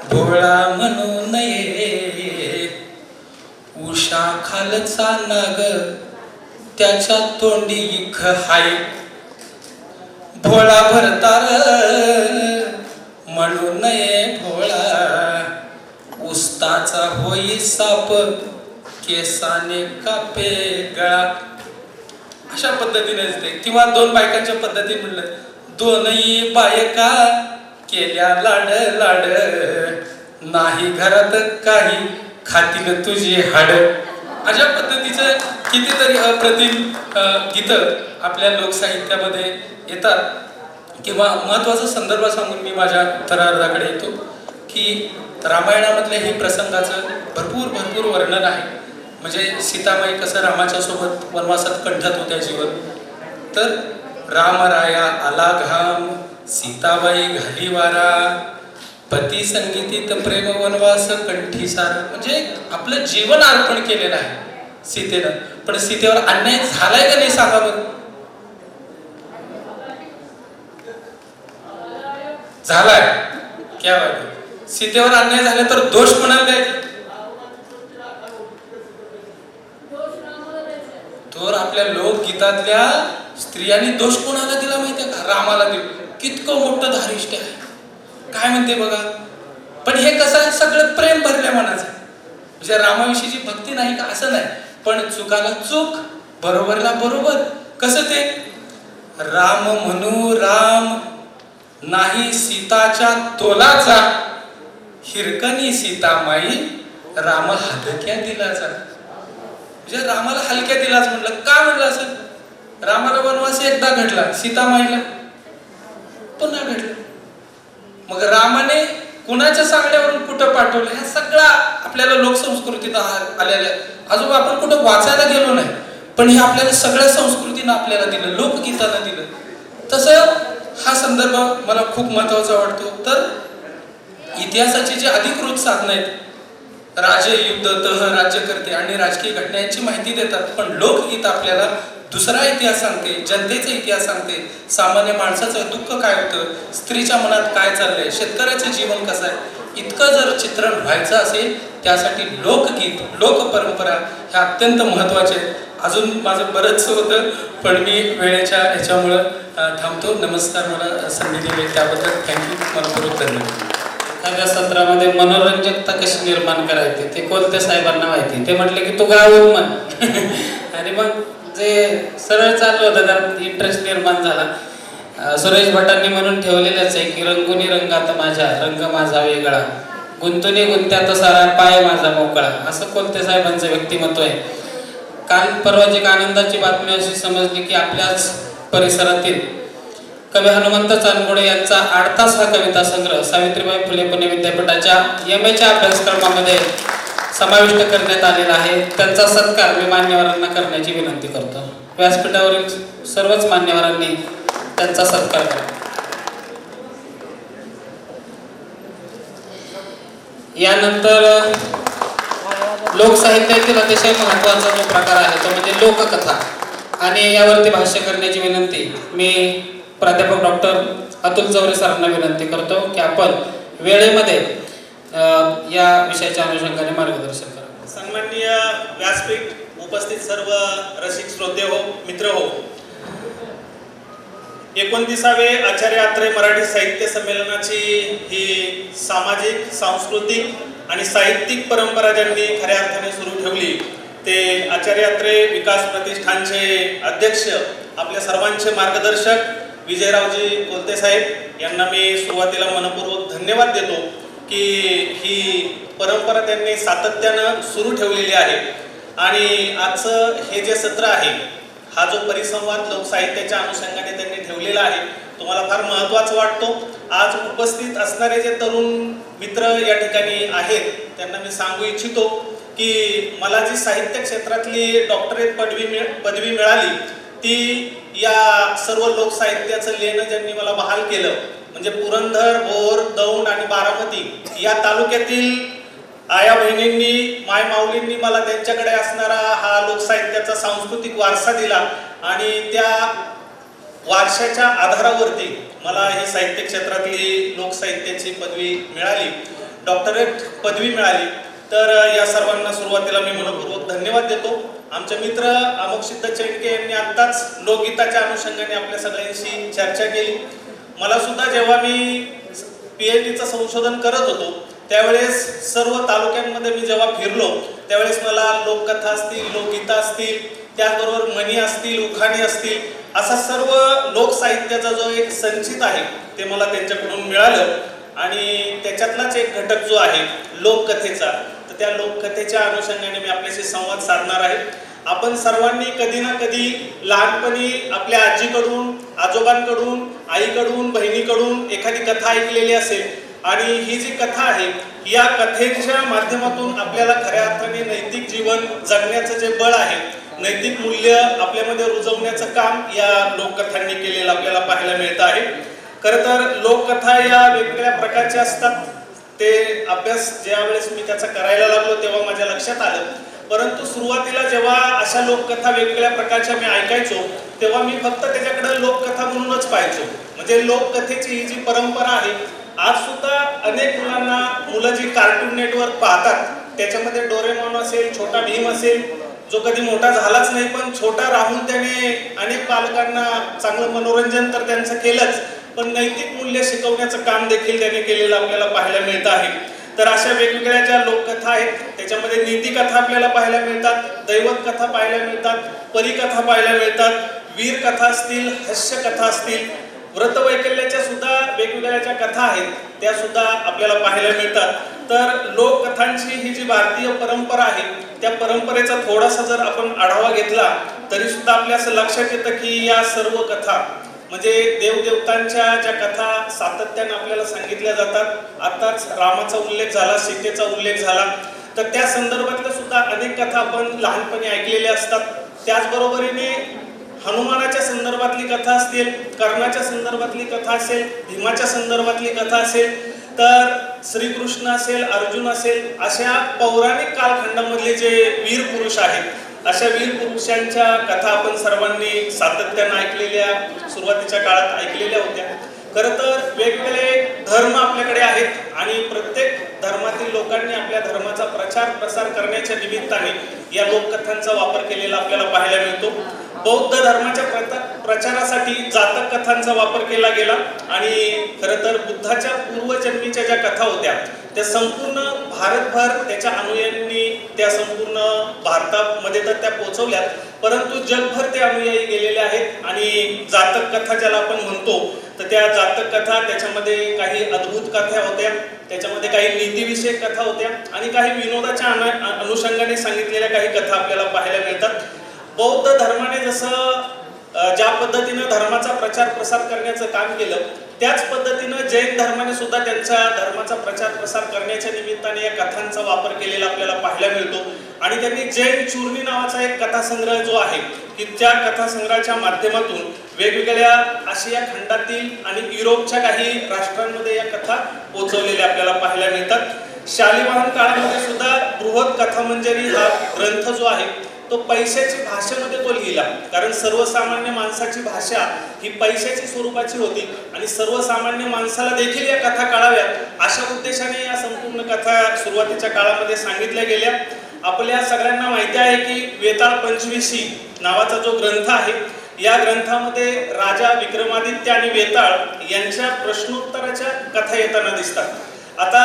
भोळा म्हणू नये उषा खालचा नाग त्याच्या तोंडी इख हाय. भोळा भरतार म्हणू नये भोळा उस्ताचा होई साप केसाने कापे गळा. अशा पद्धतीने असते. किंवा दोन बायकांच्या पद्धतीने म्हणलं दोनही बायका केल्या लाड लाड नाही घरात काही खातील तुझी हाड. अशा पद्धतीचं कितीतरी अप्रतिम गीतं आपल्या लोकसाहित्यामध्ये येतात. किंवा महत्वाचा संदर्भ सांगून मी माझ्या थरारदाकडे येतो की रामायणामधल्या हे प्रसंगाचं भरपूर वर्णन आहे. म्हणजे सीतामाई कसं रामाच्या सोबत वनवासात कंठत होत्या जीवन. तर रामराया आला घाम सीताबाई घाली वारा पती संगीतित प्रेम वनवास कंठी सारा. म्हणजे आपलं जीवन अर्पण केलेलं आहे सीतेनं. पण सीतेवर अन्याय झालाय का नाही सांगा बरं. झालाय क्या बात. सीतेवर अन्याय झाला तर दोष कोणाला द्यायचा. तर आपल्या लोकगीतातल्या स्त्रियांनी दोष कोणाला दिला माहितीये का. रामाला दिला. कितकं मोठं धारिष्ट आहे काय म्हणते बघा. पण हे कसं आहे सगळं प्रेम भरल्या मनाचं. म्हणजे रामाविषयीची भक्ती नाही का असं नाही पण चुकाला चूक बरोबरला बरोबर. कसं ते राम म्हणू राम नाही सीताच्या तोलाचा हिरकणी सीतामाई राम हलक्या दिलाचा. म्हणजे रामाला हलक्या दिलाच म्हणलं का म्हणलं असं. रामाला वनवास एकदा घडला सीतामाईला पुन्हा घडलं. मग रामाने कुणाच्या सांगण्यावरून कुठं पाठवलं ह्या सगळा आपल्याला लोकसंस्कृतीत आलेल्या. अजून आपण कुठं वाचायला गेलो नाही पण हे आपल्याला सगळ्या संस्कृतीनं आपल्याला दिलं लोकगीतानं दिलं. तसं हा संदर्भ मला खूप महत्वाचा वाटतो. तर इतिहासाची जी अधिकृत साधनं आहेत राजे युद्ध तह राज्यकर्ते आणि राजकीय घटना यांची माहिती देतात. पण लोकगीत आपल्याला दुसरा इतिहास सांगते जनतेचा इतिहास सांगते. सामान्य माणसाचं दुःख काय होतं स्त्रीच्या मनात काय चाललंय शेतकऱ्याचं जीवन कसं आहे. इतकं जर चित्रण व्हायचं असेल त्यासाठी लोकगीत लोकपरंपरा ह्या अत्यंत महत्वाचे आहेत. अजून माझं बरंच होतं पण मी वेळेच्या ह्याच्यामुळं थांबतो. नमस्कार. मला संधी दिली त्याबद्दल थँक्यू. मला बरोबर धन्यवाद. एखाद्या सत्रामध्ये मनोरंजकता कशी निर्माण करायची ते कोणत्या साहेबांना माहिती. ते म्हटले की तू गावून म्हण आणि मग जे सरळ चालू होतं त्यात इंटरेस्ट निर्माण झाला. सुरेश भटांनी म्हणून ठेवलेलंच आहे की रंगुनी रंगात माझ्या रंग माझा वेगळा, गुंतुनी गुंत्यात सारा पाय माझा मोकळा, असं कोलते साहेबांचं व्यक्तिमत्व आहे. काल परवाची एक आनंदाची बातमी अशी समजली की आपल्याच परिसरातील कवी हनुमंत चांदगुडे यांचा 8 तास हा कविता संग्रह सावित्रीबाई फुले पुणे विद्यापीठाच्या MA अभ्यासक्रमामध्ये समाविष्ट करण्यात आलेला आहे. त्यांचा सत्कार मी मान्यवरांना करण्याची विनंती करतो. व्यासपीठावरील सर्वच मान्यवरांनी त्यांचा सत्कार करा. यानंतर लोकसाहित्यातील अतिशय महत्त्वाचा जो प्रकार आहे तो म्हणजे लोककथा, आणि यावरती भाष्य करण्याची विनंती मी प्राध्यापक डॉक्टर अतुल चौरे सरांना विनंती करतो की आपण वेळेमध्ये या विषयाच्या अनुषंगाने मार्गदर्शन करा. सन्माननीय व्यासपीठ, उपस्थित सर्व रसिक श्रोते हो, मित्र हो, 29वे आचार्य अत्रे मराठी साहित्य संमेलनाची ही सामाजिक, सांस्कृतिक आणि साहित्यिक परंपरा ज्यांनी खऱ्या अर्थाने सुरू ठेवली ते आचार्य अत्रे विकास प्रतिष्ठानचे अध्यक्ष, आपल्या सर्वांचे मार्गदर्शक विजयरावजी कोलते साहेब यांना मी सुरुवातीला मनपूर्वक धन्यवाद देतो की ही परंपरा त्यांनी सातत्यानं सुरू ठेवलेली आहे. आणि आजचं हे जे सत्र आहे, हा जो परिसंवाद लोकसाहित्याच्या अनुषंगाने त्यांनी ठेवलेला आहे, तुम्हाला फार महत्त्वाचा वाटतो. आज उपस्थित असणारे जे तरुण मित्र या ठिकाणी आहेत त्यांना मी सांगू इच्छितो की मला जी साहित्य क्षेत्रातली डॉक्टरेट पदवी मिळाली ती या सर्व लोकसाहित्याचं लेणं ज्यांनी मला बहाल केलं, म्हणजे पुरंदर, भोर, दौंड आणि बारामती या तालुक्यातील आया बहिणींनी, माय माऊलींनी मला त्यांच्याकडे असणारा हा लोकसाहित्याचा सांस्कृतिक वारसा दिला आणि त्या वारशाच्या आधारावरती मला ही साहित्य क्षेत्रातली लोकसाहित्याची पदवी मिळाली, डॉक्टरेट पदवी मिळाली. तर या सर्वांना सुरुवातीला मी मनपूर्वक धन्यवाद देतो. आमचे मित्र अमोक्षित चेंडके यांनी आत्ताच लोकगीताच्या अनुषंगाने आपल्या सगळ्यांशी चर्चा केली. मला सुद्धा जेव्हा मी PhDचं संशोधन करत होतो त्यावेळेस सर्व तालुक्यांमध्ये मी जेव्हा फिरलो त्यावेळेस मला लोककथा असतील, लोकगीता असतील, त्याचबरोबर म्हणी असतील, उखाणी असतील, असा सर्व लोकसाहित्याचा जो एक संचित आहे ते मला त्यांच्याकडून मिळालं. आणि त्याच्यातलाच एक घटक जो आहे लोककथेचा, तर त्या लोककथेच्या अनुषंगाने मी आपल्याशी संवाद साधणार आहे. आपण सर्वांनी कधी ना कधी लहानपणी आपल्या आजीकडून, आजोबांकडून, आईकडून, बहिणीकडून एखादी कथा ऐकलेली असेल आणि ही जी कथा आहे या कथेच्या माध्यमातून आपल्याला खऱ्या अर्थाने नैतिक जीवन जगण्याचं जे बळ आहे, नैतिक मूल्य आपल्यामध्ये रुजवण्याचं काम या लोककथांनी केलेलं आपल्याला पाहायला मिळतं आहे. खरं तर लोककथा या वेगवेगळ्या प्रकारच्या असतात. ते अभ्यास ज्या वेळेस मी त्याचा करायला लागलो तेव्हा माझ्या लक्षात आलं. परंतु सुरुवातीला जेव्हा अशा लोककथा वेगवेगळ्या प्रकारच्या मी ऐकायचो तेव्हा मी फक्त त्याच्याकडे लोककथा म्हणूनच पाहायचो. म्हणजे लोककथेची ही जी परंपरा आहे, आज सुद्धा अनेक मुलं जी कार्टून नेटवर्क पाहतात त्याच्यामध्ये डोरेमॉन असेल, छोटा भीम असेल, जो कधी मोठा झालाच नाही पण छोटा राहून त्याने अनेक पालकांना चांगलं मनोरंजन तर त्यांचं केलंच, पण नैतिक मूल्य शिकवण्याचं काम देखील त्याने केलेलं आपल्याला पाहायला मिळतं आहे. तर अशा वेगवेगळ्या ज्या लोककथा आहेत त्याच्यामध्ये नीतिकथा आपल्याला पाहायला मिळतात, दैवत कथा पाहायला मिळतात, परीकथा पाहायला मिळतात, वीर कथा असतील, हास्य कथा असतील, व्रतवैकल्याच्या सुद्धा वेगवेगळ्या ज्या कथा आहेत त्या सुद्धा आपल्याला पाहायला मिळतात. तर लोककथांची ही जी भारतीय परंपरा आहे त्या परंपरेचा थोडासा जर आपण आढावा घेतला तरी सुद्धा आपल्या असं लक्षात येतं की या सर्व कथा म्हणजे देवदेवतांच्या ज्या कथा सातत्याने आपल्याला सांगितल्या जातात. आताच रामाचा उल्लेख झाला, सीतेचा उल्लेख झाला, तर त्या संदर्भातल्या सुद्धा अनेक कथा आपण लहानपणी ऐकलेल्या असतात. त्याचबरोबरीने हनुमानाच्या संदर्भातली कथा असतील, कर्णाच्या संदर्भातली कथा असेल, भीमाच्या संदर्भातली कथा असेल, तर श्रीकृष्ण असेल, अर्जुन असेल, अशा पौराणिक कालखंडामधले जे वीर पुरुष आहेत अशा वीर पुरुषांच्या कथा आपण सर्वांनी सातत्यानं ऐकलेल्या, सुरुवातीच्या काळात ऐकलेल्या होत्या. खरं तर वेगवेगळे धर्म आपल्याकडे आहेत आणि प्रत्येक धर्मातील लोकांनी आपल्या धर्माचा प्रचार प्रसार करण्याच्या निमित्ताने या लोककथांचा वापर केलेला आपल्याला पाहायला मिळतो. बौद्ध धर्माच्या प्रचारासाठी जातक कथांचा वापर केला गेला आणि खरं तर बुद्धाच्या पूर्वजन्मीच्या ज्या कथा होत्या त्या संपूर्ण भारतभर त्याच्या अनुयायांनी त्या संपूर्ण भारतामध्ये तर त्या पोहोचवल्यात, परंतु जगभर ते अनुयायी गेलेले आहेत. आणि जातक कथा ज्याला आपण म्हणतो, तर त्या जातक कथा त्याच्यामध्ये काही अद्भुत कथा होत्या, त्याच्यामध्ये काही नीतिविषयक कथा होत्या आणि काही विनोदाच्या अनुषंगाने सांगितलेल्या काही कथा आपल्याला पाहायला मिळतात. बौद्ध धर्माने जसं ज्या पद्धतीनं धर्माचा प्रचार प्रसार करण्याचं काम केलं, त्याच पद्धतीनं जैन धर्माने सुद्धा त्यांच्या धर्माचा प्रचार प्रसार करण्याच्या निमित्ताने या कथांचा वापर केलेला आपल्याला पाहायला मिळतो. आणि त्यांनी जैन चूर्णी नावाचा एक कथासंग्रह जो आहे, की त्या कथासंग्रहाच्या माध्यमातून वेगवेगळ्या आशिया खंडातील आणि युरोपच्या काही राष्ट्रांमध्ये या कथा पोहोचवलेल्या आपल्याला पाहायला मिळतात. शालिवाहन काळामध्ये सुद्धा बृहत कथामंजरी हा ग्रंथ जो आहे तो पैशाची भाषेमध्ये तो लिहिला, कारण सर्वसामान्य माणसाची भाषा ही पैशाची स्वरूपाची होती आणि सर्वसामान्य माणसाला देखील या कथा कळाव्यात अशा उद्देशाने या संपूर्ण कथा सुरुवातीच्या काळामध्ये सांगितल्या गेल्या. आपल्या सगळ्यांना माहिती आहे की वेताळ पंचविशी नावाचा जो ग्रंथ आहे, या ग्रंथामध्ये राजा विक्रमादित्य आणि वेताळ यांच्या प्रश्नोत्तराच्या कथा येताना दिसतात. आता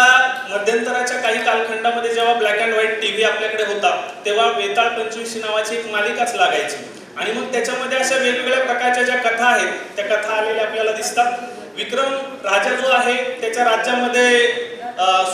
मध्यंतराच्या काही कालखंडामध्ये जेव्हा ब्लॅक अँड व्हाईट टीव्ही आपल्याकडे होता, तेव्हा वेताळ पंचविशी नावाची एक मालिकाच लागायची आणि मग त्याच्यामध्ये अशा वेगवेगळ्या प्रकारच्या ज्या कथा आहेत त्या कथा आलेल्या आपल्याला दिसतात. विक्रम राजा जो आहे त्याच्या राज्यामध्ये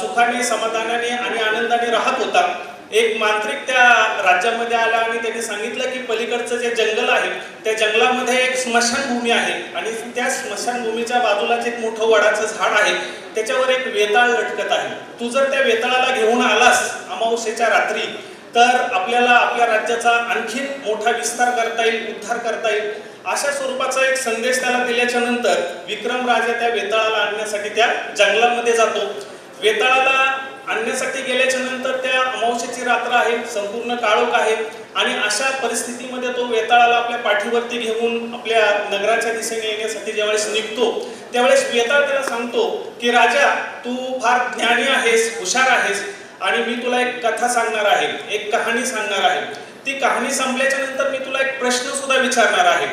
सुखाने, समाधानाने आणि आनंदाने राहत होता. एक मांत्रिक त्या राज्यामध्ये आला आणि त्यांनी सांगितलं की पलीकडचं जे जंगल आहे त्या जंगलामध्ये एक स्मशानभूमी आहे आणि त्या स्मशानभूमीच्या बाजूलाच एक मोठं वडाचं झाड आहे, त्याच्यावर एक वेताळ लटकत आहे. तू जर त्या वेताळाला घेऊन आलास अमावस्येच्या रात्री, तर आपल्याला आपल्या राज्याचा आणखी मोठा विस्तार करता येईल, उद्धार करता येईल. अशा स्वरूपाचा एक संदेश त्याला दिल्याच्या नंतर विक्रम राजा त्या वेताळाला आणण्यासाठी त्या जंगलामध्ये जातो. वेताळाला आणण्यासाठी गेल्याच्या नंतर त्या अमावस्येची रात्र आहे, संपूर्ण काळोख आहे आणि अशा परिस्थितीमध्ये तो वेताळाला आपल्या पाठीवरती घेऊन आपल्या नगराच्या दिशेने येण्यासाठी ज्यावेळेस निघतो, त्यावेळेस वेताळ त्याला सांगतो की राजा, तू फार ज्ञानी आहेस, हुशार आहेस आणि मी तुला एक कथा सांगणार आहे, एक कहाणी सांगणार आहे. ती कहाणी संपल्याच्या नंतर मी तुला एक प्रश्न सुद्धा विचारणार आहे.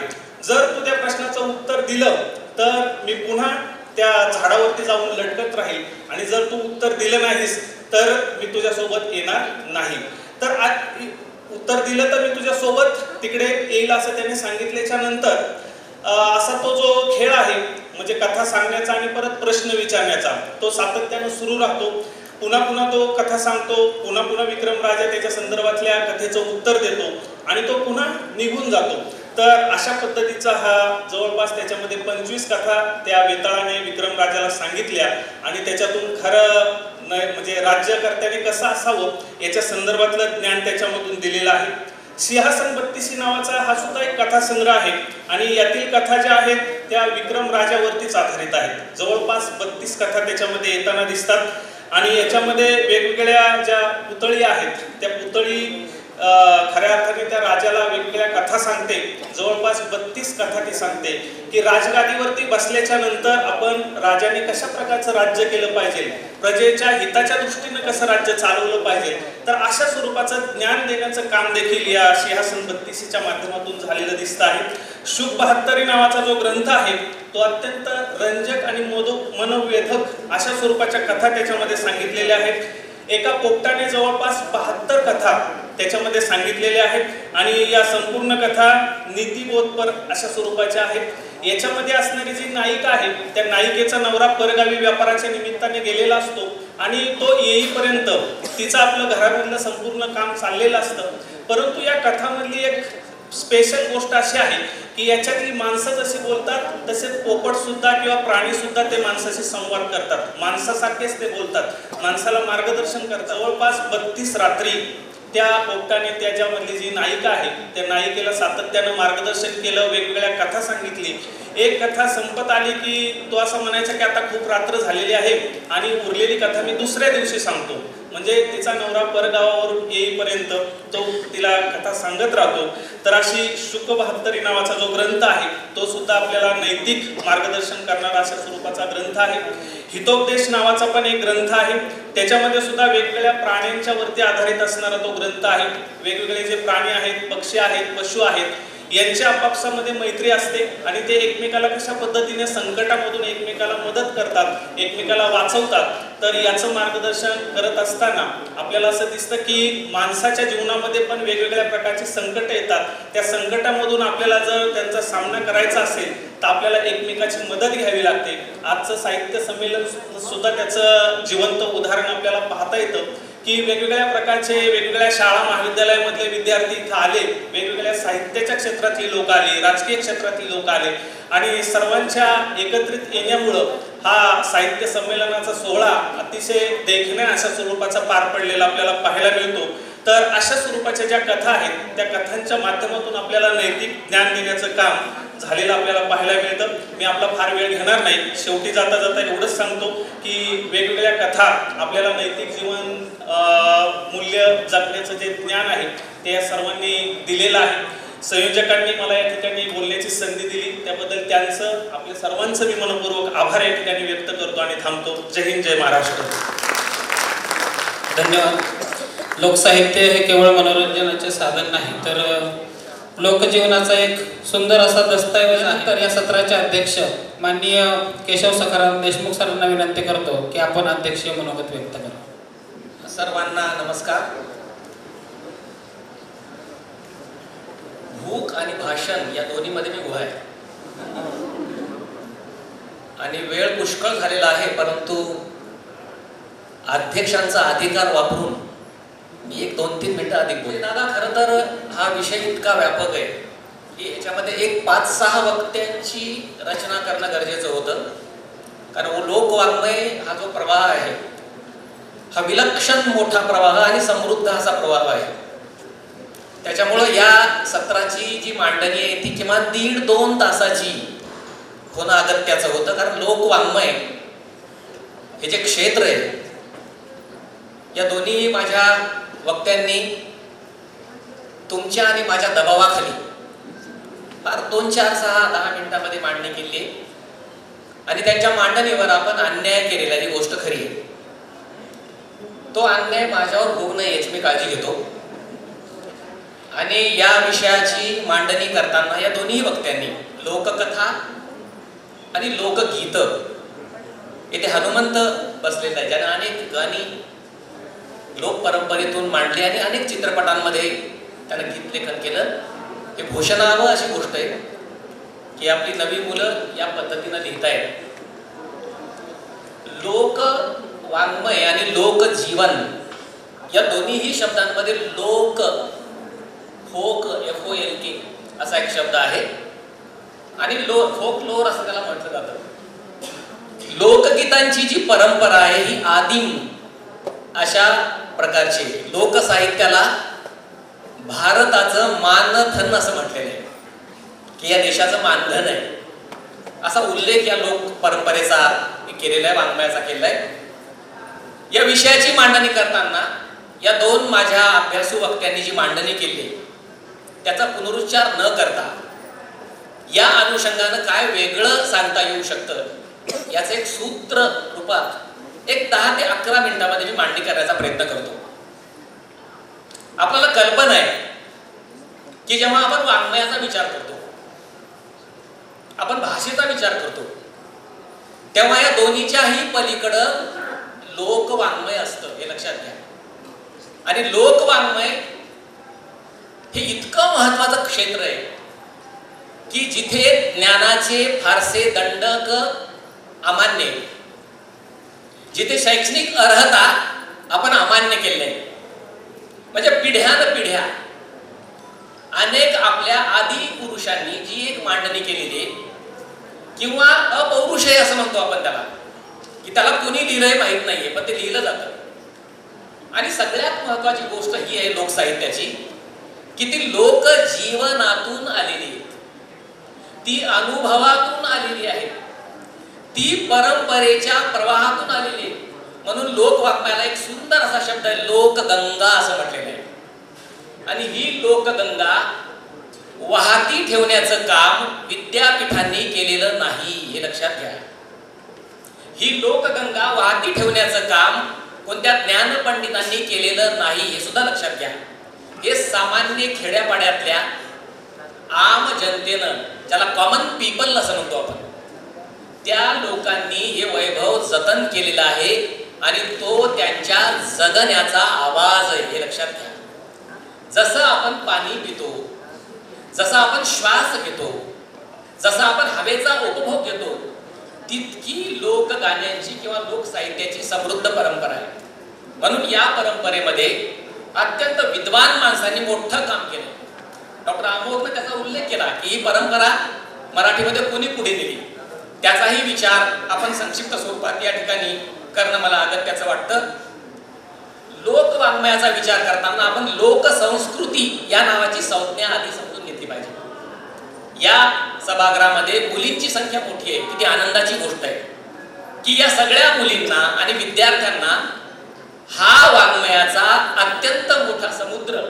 जर तू त्या प्रश्नाचं उत्तर दिलं तर मी पुन्हा त्या झाडावरती जाऊन लटकत राहील आणि जर तू उत्तर दिलं नाहीस तर मी तुझ्यासोबत येणार नाही. तर उत्तर दिलं तर मी तुझ्यासोबत तिकडे येईल असं त्याने सांगितल्याच्या नंतर असा तो जो खेळ आहे, म्हणजे कथा सांगण्याचा आणि परत प्रश्न विचारण्याचा, तो सातत्यानं सुरू राहतो. पुन्हा पुन्हा तो कथा सांगतो, पुन्हा पुन्हा विक्रम राजा त्याच्या संदर्भातल्या कथेचं उत्तर देतो आणि तो पुन्हा निघून जातो. तर अशा पद्धतीचा हा जवळपास त्याच्यामध्ये 25 कथा त्या वेताळाने विक्रम राजाला सांगितल्या आणि त्याच्यातून खरं म्हणजे राज्यकर्त्याने कसं असावं याच्या संदर्भातलं ज्ञान त्याच्यामधून दिलेलं आहे. सिंहासन बत्तीसी नावाचा हा सुद्धा एक कथासंग्रह आहे आणि यातील कथा ज्या आहेत त्या विक्रम राजावरतीच आधारित आहेत. जवळपास 32 कथा त्याच्यामध्ये येताना दिसतात आणि याच्यामध्ये वेगवेगळ्या ज्या पुतळी आहेत त्या पुतळी खऱ्या अर्थाने त्या राजाला वेगवेगळ्या कथा सांगते. जवळपास 32 कथा ती सांगते की राजगादीवरती बसल्याच्या नंतर आपण राजाने कशा प्रकारचं राज्य केलं पाहिजे, प्रजेच्या हिताच्या दृष्टीने कसं राज्य चालवलं पाहिजे. तर अशा स्वरूपाचं ज्ञान देण्याचं काम देखील या सिंहासन बत्तीसीच्या माध्यमातून झालेलं दिसतं आहे. शुक 72 नावाचा जो ग्रंथ आहे तो अत्यंत रंजक आणि मनोवेधक अशा स्वरूपाच्या कथा त्याच्यामध्ये सांगितलेल्या आहेत. एका पोपटाने जवळपास 72 कथा त्याच्यामध्ये सांगितलेल्या आहेत आणि या संपूर्ण कथा नीतिबोधपर अशा स्वरूपाच्या आहेत. याच्यामध्ये असणारी जी नायिका आहे त्या नायिकेचा नवरा परगावी व्यापाराच्या निमित्ताने गेलेला असतो आणि तो येईपर्यंत तिचं आपलं घरामधलं संपूर्ण काम चाललेलं असतं. परंतु या कथामधली एक स्पेशल गोष्ट अशी आहे की याच्यातली माणसं जशी बोलतात तसे पोपट सुद्धा किंवा प्राणी सुद्धा ते माणसाशी संवाद करतात, माणसासारखेच ते बोलतात, माणसाला मार्गदर्शन करतात. जवळपास 32 रात्री त्या पोपटाने त्याच्यामधली जी नायिका आहे त्या नायिकेला सातत्यानं मार्गदर्शन केलं, वेगवेगळ्या कथा सांगितली. एक कथा संपत आली की तो असं म्हणायचा की आता खूप रात्र झालेली आहे आणि उरलेली कथा मी दुसऱ्या दिवशी सांगतो. म्हणजे तिचा नवरा परगावावरून येईपर्यंत तो तिला कथा सांगत राहतो. तर अशी शुक 72 नावाचा जो ग्रंथ आहे तो सुद्धा आपल्याला नैतिक मार्गदर्शन करणारा अशा स्वरूपाचा ग्रंथ आहे. हितोपदेश नावाचा पण एक ग्रंथ आहे, त्याच्यामध्ये सुद्धा वेगवेगळ्या प्राण्यांच्या वरती आधारित असणारा तो ग्रंथ आहे. वेगवेगळे जे प्राणी आहेत, पक्षी आहेत, पशु आहेत, यांच्या आपापसामध्ये मैत्री असते आणि ते एकमेकाला कशा पद्धतीने संकटामधून एकमेकाला मदत करतात, एकमेकाला वाचवतात. तर याचं मार्गदर्शन करत असताना आपल्याला असं दिसतं की माणसाच्या जीवनामध्ये पण वेगवेगळ्या प्रकारची संकट येतात. त्या संकटामधून आपल्याला जर त्यांचा सामना करायचा असेल तर आपल्याला एकमेकाची मदत घ्यावी लागते. आजचं साहित्य संमेलन सुद्धा त्याचं जिवंत उदाहरण आपल्याला पाहता येतं की वेगवेगळ्या प्रकारचे वेगवेगळ्या शाळा महाविद्यालयामधले विद्यार्थी इथं आले, वेगवेगळ्या साहित्याच्या क्षेत्रातली लोक आले, राजकीय क्षेत्रातली लोक आले आणि सर्वांच्या एकत्रित येण्यामुळं हा साहित्य संमेलनाचा सोहळा अतिशय देखण्या अशा स्वरूपाचा पार पडलेला आपल्याला पाहायला मिळतो. तर अशा स्वरूपाच्या ज्या कथा आहेत त्या कथांच्या माध्यमातून आपल्याला नैतिक ज्ञान देण्याचं काम झालेलं आपल्याला पाहायला मिळतं. मी आपला फार वेळ घेणार नाही. शेवटी जाता जाता एवढंच सांगतो की वेगवेगळ्या कथा आपल्याला नैतिक जीवन मूल्य जगण्याचं जे ज्ञान आहे ते या सर्वांनी दिलेलं आहे. संयोजकांनी मला या ठिकाणी बोलण्याची संधी दिली त्याबद्दल त्यांचं आपल्या सर्वांचं मी मनपूर्वक आभार या ठिकाणी व्यक्त करतो आणि थांबतो. जय हिंद, जय महाराष्ट्र. धन्यवाद. लोकसाहित्य हे केवळ मनोरंजनाचे साधन नाही तर लोकजीवनाचा एक सुंदर असा दस्तऐवज आहे. तर या सत्राचे अध्यक्ष माननीय केशव सखाराम देशमुख सरांना विनंती करतो की आपण अध्यक्षीय मनोगत व्यक्त करा. सर्वांना नमस्कार. भूक आणि भाषण या दोन्हीमध्ये मी उभा आहे आणि वेळ पुष्कळ झालेला आहे, परंतु अध्यक्षांचा अधिकार वापरून मी एक 2-3 मिनिटं अधिक बोलेन. दादा, खरं तर हा विषय इतका व्यापक आहे की याच्यामध्ये एक 5-6 वक्त्यांची रचना करणं गरजेचं होतं, कारण लोकवाङ्मय हा जो प्रवाह आहे हा विलक्षण मोठा प्रवाह आणि समृद्ध असा प्रवाह आहे. त्याच्यामुळं या सत्राची जी मांडणी आहे ती किमान 1.5-2 तासाची होणं अगत्याचं होतं, कारण लोकवाङ्मय हे जे क्षेत्र आहे या दोन्ही माझ्या वक्त्यांनी तुमच्या आणि माझ्या दबावाखाली फार 2-4-6-10 मिनिटांमध्ये मांडणी केली आहे आणि त्यांच्या मांडणीवर आपण अन्याय केलेला ही गोष्ट खरी आहे. तो अन्याय माझ्यावर होऊ नये याची मी काळजी घेतो आणि या विषयाची मांडणी करताना या दोन्ही वक्त्यांनी लोककथा आणि लोकगीत, येथे हनुमंत बसलेला आहे ज्याने अनेक गाणी लोक परंपरेतून मांडली आणि अनेक चित्रपटांमध्ये त्यानं गीतलेखन केलं. हे भूषणावं अशी गोष्ट आहे की आपली नवी मुलं या पद्धतीनं लिहितायत. लोकवाङ्मय आणि लोकजीवन या दोन्हीही शब्दांमध्ये लोक, फोक, FOLK असा एक शब्द आहे आणि फोकलोर असं त्याला म्हटलं जातं. लोकगीतांची जी परंपरा आहे ही आदिम अशा प्रकारची. लोकसाहित्याला भारताचं मानधन असं म्हटलेलं आहे की या देशाचं मानधन आहे, असा उल्लेख या लोक परंपरेचा केलेला आहे, वाङ्मयाचा केलेला आहे. या विषयाची मांडणी करताना या 2 माझ्या अभ्यासू वक्त्यांनी जी मांडणी केली त्याचा पुनरुच्चार न करता या अनुषंगानं काय वेगळं सांगता येऊ शकतं याचं एक सूत्र रूपात एक 10 ते 11 मिनिटांमध्ये मी मांडणी करण्याचा प्रयत्न करतो. आपल्याला कल्पना आहे की जेव्हा आपण वाङ्मयाचा विचार करतो, आपण भाषेचा विचार करतो, तेव्हा या दोन्हीच्याही पलीकडं लोकवाङ्मय असतं हे लक्षात घ्या. आणि लोकवाङ्मय हे इतकं महत्वाचं क्षेत्र आहे की जिथे ज्ञानाचे फारसे दंडक अमान्य, जिथे शैक्षणिक अर्हता आपण अमान्य केले, म्हणजे पिढ्यानपिढ्या अनेक आपल्या आदी पुरुषांनी जी एक मांडणी केलेली आहे किंवा अपौरुषेय असं म्हणतो आपण त्याला, की त्याला कुणी लिहिलंय माहित नाहीये पण ते लिहिलं जातं. आणि सगळ्यात महत्वाची गोष्ट ही आहे लोकसाहित्याची की ती लोकजीवनातून आलेली आहे, ती अनुभवातून आलेली आहे, ती परंपरेच्या प्रवाहातून आलेली आहे. म्हणून लोकवाङ्मयाला एक सुंदर असा शब्द आहे लोकगंगा असं म्हटलेलं आहे. आणि ही लोकगंगा वाहती ठेवण्याचं काम विद्यापीठांनी केलेलं नाही हे लक्षात घ्या. ही लोकगंगा वाहती ठेवण्याचं काम कोणत्या ज्ञानपंडितांनी केलेलं नाही हे सुद्धा लक्षात घ्या. हे सामान्य खेड्यापाड्यातल्या आम जनतेनं, ज्याला कॉमन पीपल असं म्हणतो आपण, त्या लोकांनी हे वैभव जतन केलेलं आहे आणि तो त्यांच्या जगण्याचा आवाज आहे, हे लक्षात घ्या. जसं आपण पाणी पितो, जसं आपण श्वास घेतो, जसं आपण हवेचा उपभोग घेतो, तितकी लोकगाण्यांची किंवा लोकसाहित्याची समृद्ध परंपरा आहे. म्हणून या परंपरेमध्ये अत्यंत विद्वान माणसांनी मोठं काम केलं. डॉक्टर अमोघने त्याचा उल्लेख केला की ही परंपरा मराठीमध्ये कोणी पुढे नेली, त्याचाही विचार आपण संक्षिप्त स्वरूपात या ठिकाणी करणं मला अगत्याचं वाटतं. लोकवाङ्मयाचा विचार करताना आपण लोकसंस्कृती या नावाची संज्ञा आधी समजून घेतली पाहिजे. या सभागृहामध्ये मुलींची संख्या मोठी आहे, किती आनंदाची गोष्ट आहे की या सगळ्या मुलींना आणि विद्यार्थ्यांना हा वाङ्मयाचा अत्यंत मोठा समुद्र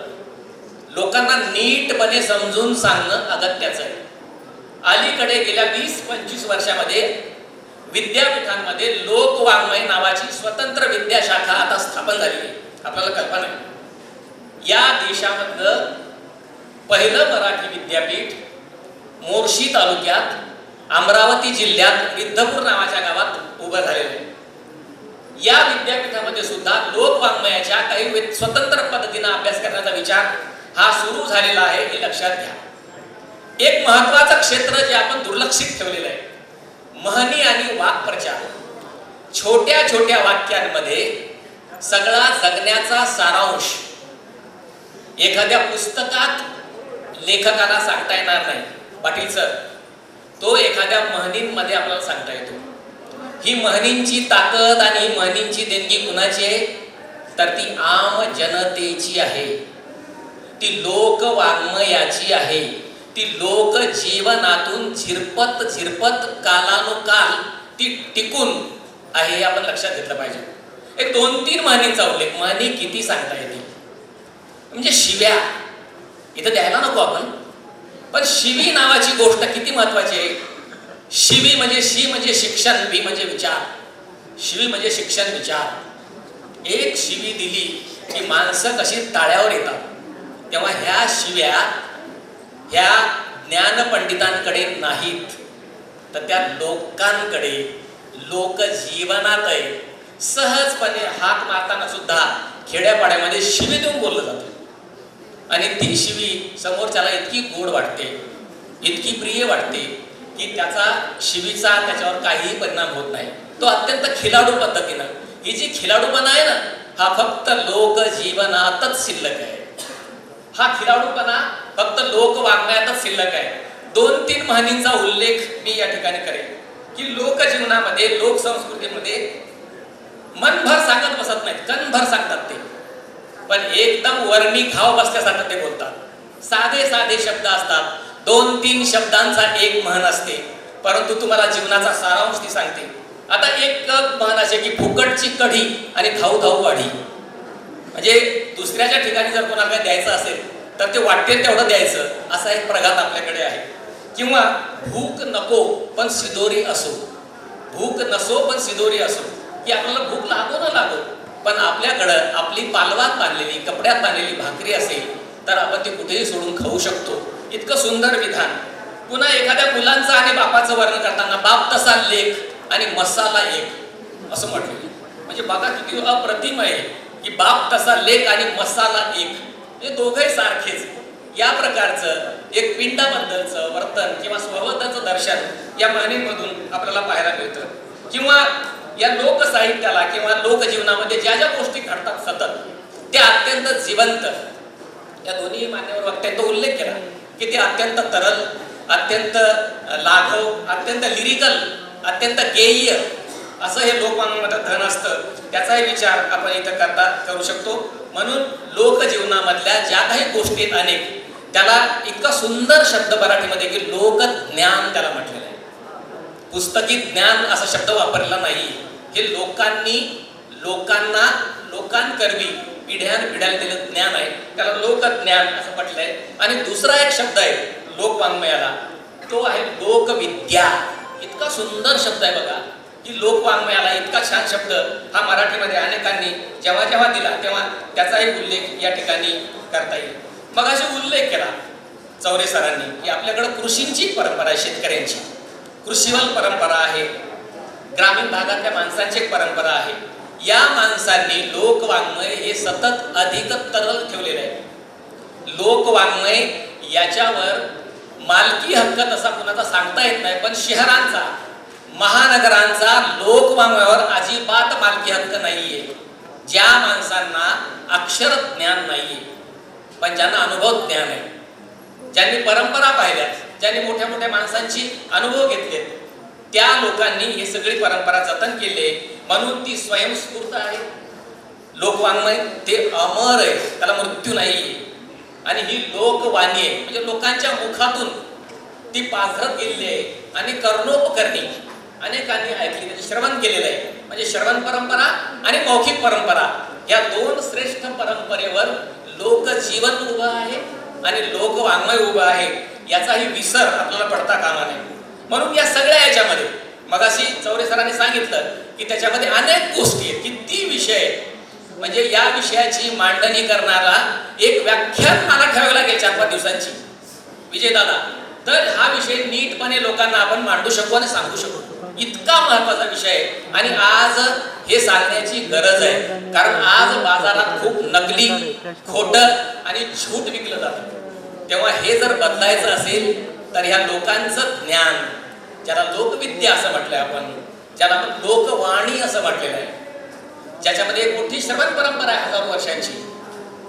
लोकांना नीटपणे समजून सांगणं अगत्याचं आहे. अलीकडे गेल्या 20-25 वर्षामध्ये विद्यापीठांमध्ये लोकवाङ्मय नावाची स्वतंत्र विद्याशाखा आता स्थापन झालेली आहे. आपल्याला कल्पना आहे, या देशामधलं पहिलं मराठी विद्यापीठ मोर्शी तालुक्यात अमरावती जिल्ह्यात रिद्धपूर नावाच्या गावात उभं झालेलं आहे. या विद्यापीठामध्ये सुद्धा लोकवाङ्मयाच्या काही स्वतंत्र पद्धतीने अभ्यास करण्याचा विचार हा सुरू झालेला आहे, हे लक्षात घ्या. एक महत्वाचं क्षेत्र जे आपण दुर्लक्षित ठेवलेलं आहे, म्हणी आणि वाक्प्रचार. छोट्या छोट्या वाक्यांमध्ये सगळा जगण्याचा सारांश एखाद्या पुस्तकात लेखकाला सांगता येणार नाही. पाटील सर, तो एखाद्या म्हणींमध्ये आपल्याला सांगता येतो. ही म्हणींची ताकद आणि ही म्हणींची देणगी कुणाची आहे, तर ती आम जनतेची आहे, ती लोकवाङ्मयाची आहे, ती लोक जीवनातून झिरपत झिरपत कालानुकाल ती टिकून आहे, हे आपण लक्षात घेतलं पाहिजे. एक 2-3 म्हणींचा उल्लेख, म्हणी किती सांगता येते, म्हणजे शिव्या इथं द्यायला नको आपण, पण शिवी नावाची गोष्ट किती महत्वाची आहे. शिवी म्हणजे शी म्हणजे शिक्षण, बी म्हणजे विचार. शिवी म्हणजे शिक्षण, विचार. एक शिवी दिली की माणसं कशी ताळ्यावर येतात, तेव्हा ह्या शिव्या ह्या ज्ञानपंडितांकडे नाहीत, तर त्या लोकांकडे, लोकजीवनात आहे. सहजपणे हाक मारताना सुद्धा खेड्यापाड्यामध्ये शिवी देऊन बोललं जातं आणि ती शिवी समोरच्याला इतकी गोड वाटते, इतकी प्रिय वाटते की त्याचा शिवीचा त्याच्यावर काहीही परिणाम होत नाही. तो अत्यंत खिलाडू पद्धतीनं, ही जी खिलाडूपणा आहे ना, हा फक्त लोकजीवनातच शिल्लक आहे. हा खिलाडूपणा फक्त लोकवाङ्मयातच शिल्लक आहे. 2-3 म्हणींचा उल्लेख मी या ठिकाणी करेन की लोकजीवनामध्ये, लोकसंस्कृतीमध्ये मनभर सांगत बसत नाहीत, कणभर सांगतात ते, पण एकदम वर्णी घाव बसल्यासारखं ते बोलतात. साधे साधे शब्द असतात, 2-3 शब्दांचा एक म्हण असते, परंतु तुम्हाला जीवनाचा सारांश ती सांगते. आता एक म्हण असे की फुकटची कढी आणि धाऊ धाऊ वाढी, म्हणजे दुसऱ्याच्या ठिकाणी जर कोणाला काही द्यायचं असेल तर ते वाटेल तेवढं द्यायचं, असा एक प्रघात आपल्याकडे आहे. किंवा भूक नको पण सिदोरी असो, भूक नसो पण सिदोरी असो, की आपल्याला भूक लागो ना लागो, पण आपल्याकडं आपली पालवात बांधलेली, कपड्यात बांधलेली भाकरी असेल तर आपण ती कुठेही सोडून खाऊ शकतो. इतकं सुंदर विधान. पुन्हा एखाद्या मुलांचं आणि बापाचं वर्णन करताना बाप तसा लेख आणि मसाला एक असं म्हटलं, म्हणजे बघा किती अप्रतिम आहे की बाप तसा लेख आणि मसाला एक, हे दोघंही सारखेच. या प्रकारचं एक पिंडाबद्दलचं वर्तन किंवा स्वबद्धाचं दर्शन या म्हणींमधून आपल्याला पाहायला मिळतं. किंवा या लोकसाहित्याला किंवा लोकजीवनामध्ये ज्या ज्या गोष्टी घडतात सतत, त्या अत्यंत जिवंत. या दोन्ही मान्यवर वक्त्यांनी तो उल्लेख केला की ते अत्यंत तरल, अत्यंत लाघव, अत्यंत लिरिकल, अत्यंत गेय्य असं हे लोकवाङ्मयामध्ये धन असतं. त्याचाही विचार आपण इथं करू शकतो. म्हणून लोकजीवनामधल्या ज्या काही गोष्टी अनेक, त्याला इतका सुंदर शब्द मराठीमध्ये की लोकज्ञान त्याला म्हटलेलं आहे. पुस्तकी ज्ञान असा शब्द वापरलेला नाही. हे लोकांनी लोकांना लोकांकरवी पिढ्यानपिढ्याला दिलं ज्ञान आहे, त्याला लोकज्ञान असं म्हटलंय. आणि दुसरा एक शब्द आहे लोकवाङ्मयाला, तो आहे लोकविद्या. इतका सुंदर शब्द आहे बघा की लोकवाङ्मयाला इतका छान शब्द हा मराठीमध्ये अनेकांनी जेव्हा जेव्हा दिला तेव्हा त्याचाही उल्लेख या ठिकाणी करता येईल. मग असे उल्लेख केला चौरे सरांनी की आपल्याकडे कृषींची परंपरा आहे, शेतकऱ्यांची कृषीवल परंपरा आहे, ग्रामीण भागातल्या माणसांची एक परंपरा आहे. या माणसांनी लोकवाङ्मय हे सतत अधिक तरल ठेवलेलं आहे. लोकवाङ्मय याच्यावर मालकी हक्क तसा कुणाचा सांगता येत नाही, पण शहरांचा, महानगरांचा लोकवाङ्मयावर अजिबात मालकी हक्क नाहीये. ज्या माणसांना अक्षर ज्ञान नाहीये पण ज्यांना अनुभव ज्ञान आहे, ज्यांनी परंपरा पाहिल्या, ज्यांनी मोठ्या मोठ्या माणसांची अनुभव घेतले, त्या लोकांनी ही सगळी परंपरा जतन केली, म्हणून ती स्वयंस्फूर्त आहे. लोकवाङ्मय ते अमर आहे, त्याला मृत्यू नाहीये. आणि ही लोकवाणी आहे, म्हणजे लोकांच्या मुखातून ती पाझरत गेलेली आहे आणि कर्णोपकरणी अनेकांनी ऐकली, त्याचे श्रवण केलेलं आहे. म्हणजे श्रवण परंपरा आणि मौखिक परंपरा या दोन श्रेष्ठ परंपरेवर लोकजीवन उभं आहे आणि लोकवाङ्मय उभं आहे. याचाही विसर आपल्याला पडता कामा नये. म्हणून या सगळ्या याच्यामध्ये मगाशी चौरे सरांनी सांगितलं की त्याच्यामध्ये अनेक गोष्टी आहेत, किती विषय, म्हणजे या विषयाची मांडणी करणारा एक व्याख्यान मला ठेवावं लागेल 4-5 दिवसांची, विजयदादा, तर हा विषय नीटपणे लोकांना आपण मांडू शकू आणि सांगू शकू. इतका महत्वाचा विषय आहे आणि आज हे सांगण्याची गरज आहे, कारण आज बाजारात खूप नकली, खोटं आणि झूट विकलं जातं. तेव्हा हे जर बदलायचं असेल तर ह्या लोकांचं ज्ञान, ज्याला लोकविद्या असं म्हटलंय आपण, ज्याला आपण लोकवाणी असं म्हटलेलं आहे, ज्याच्यामध्ये एक मोठी श्रवण परंपरा आहे, 1000 वर्षांची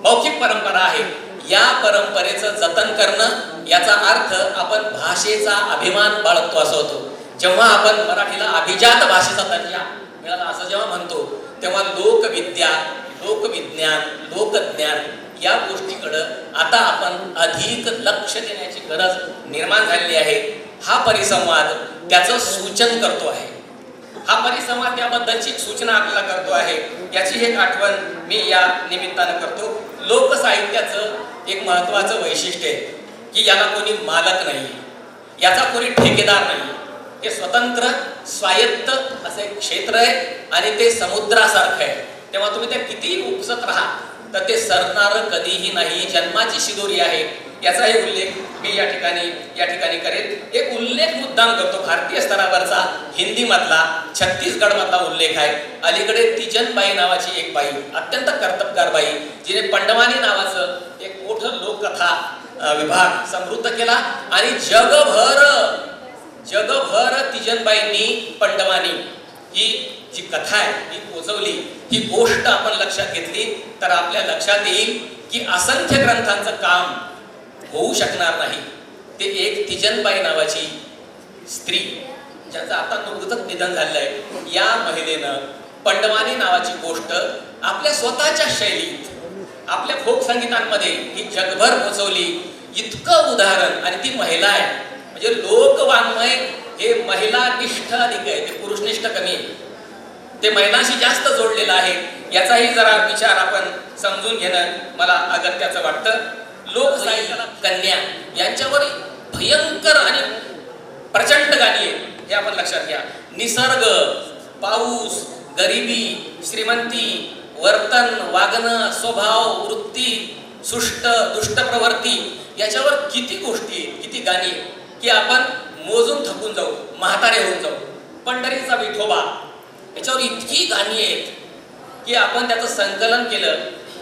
मौखिक परंपरा आहे, या परंपरेचं जतन करणं याचा अर्थ आपण भाषेचा अभिमान बाळगतो असं होतो. जेव्हा आपण मराठीला अभिजात भाषेचा दर्जा मिळाला असं जेव्हा म्हणतो, तेव्हा लोकविद्या, लोकविज्ञान, लोकज्ञान या गोष्टीकडं आता आपण अधिक लक्ष देण्याची गरज निर्माण झालेली आहे. हा परिसंवाद त्याचं सूचन करतो आहे. हा परिसंवाद त्याबद्दलची सूचना आपल्याला करतो आहे. याची एक आठवण मी या निमित्तानं करतो. लोकसाहित्याचं एक महत्त्वाचं वैशिष्ट्य आहे की याला कोणी मालक नाही, याचा कोणी ठेकेदार नाही. हे स्वतंत्र, स्वायत्त असं एक क्षेत्र आहे आणि ते समुद्रासारखं आहे. तेव्हा तुम्ही ते किती उपसत राहा तर ते सरणारं कधीही नाही. जन्माची शिदोरी आहे. याचाही उल्लेख मी या ठिकाणी करेन. एक उल्लेख मुद्दाम करतो भारतीय स्तरावरचा, हिंदी मधला, छत्तीसगड मधला उल्लेख आहे. अलीकडे तिजनबाई नावाची एक बाई, अत्यंत कर्तबगार बाई, जिने पंडवानी नावाचं एक मोठं लोककथा विभाग समृद्ध केला आणि जगभर तिजनबाईंनी पंडवानी ही जी कथा आहे ही पोचवली. ही गोष्ट आपण लक्षात घेतली तर आपल्या लक्षात येईल की असंख्य ग्रंथांचं काम होऊ शकणार नाही. ते एक तिजनबाई नावाची स्त्री, ज्याचं आता नुकतंच निधन झालेलं आहे, या महिलेनं पंडवानी नावाची गोष्ट आपल्या स्वतःच्या शैलीत, आपल्या फोक संगीतांमध्ये ही जगभर पोचवली. इतकं उदाहरण, आणि ती महिला आहे. म्हणजे लोकवाङ्मय हे महिलानिष्ठ अधिक आहे, ते पुरुषनिष्ठ कमी आहे. ते महिलांशी जास्त जोडलेलं आहे. याचाही जरा विचार आपण समजून घेणं मला अगत्याचं वाटतं. लोकसाहित्याला कन्या यांच्यावर भयंकर आणि प्रचंड गाणी आहेत, हे आपण लक्षात घ्या. निसर्ग, पाऊस, गरिबी, श्रीमंती, वर्तन, वागणं, स्वभाव, वृत्ती, सुष्ट दुष्ट प्रवृत्ती, याच्यावर किती गोष्टी आहेत, किती गाणी की आपण मोजून थकून जाऊ, म्हातारे होऊन जाऊ. पंढरीचा विठोबा, याच्यावर इतकी गाणी आहेत की आपण त्याचं संकलन केलं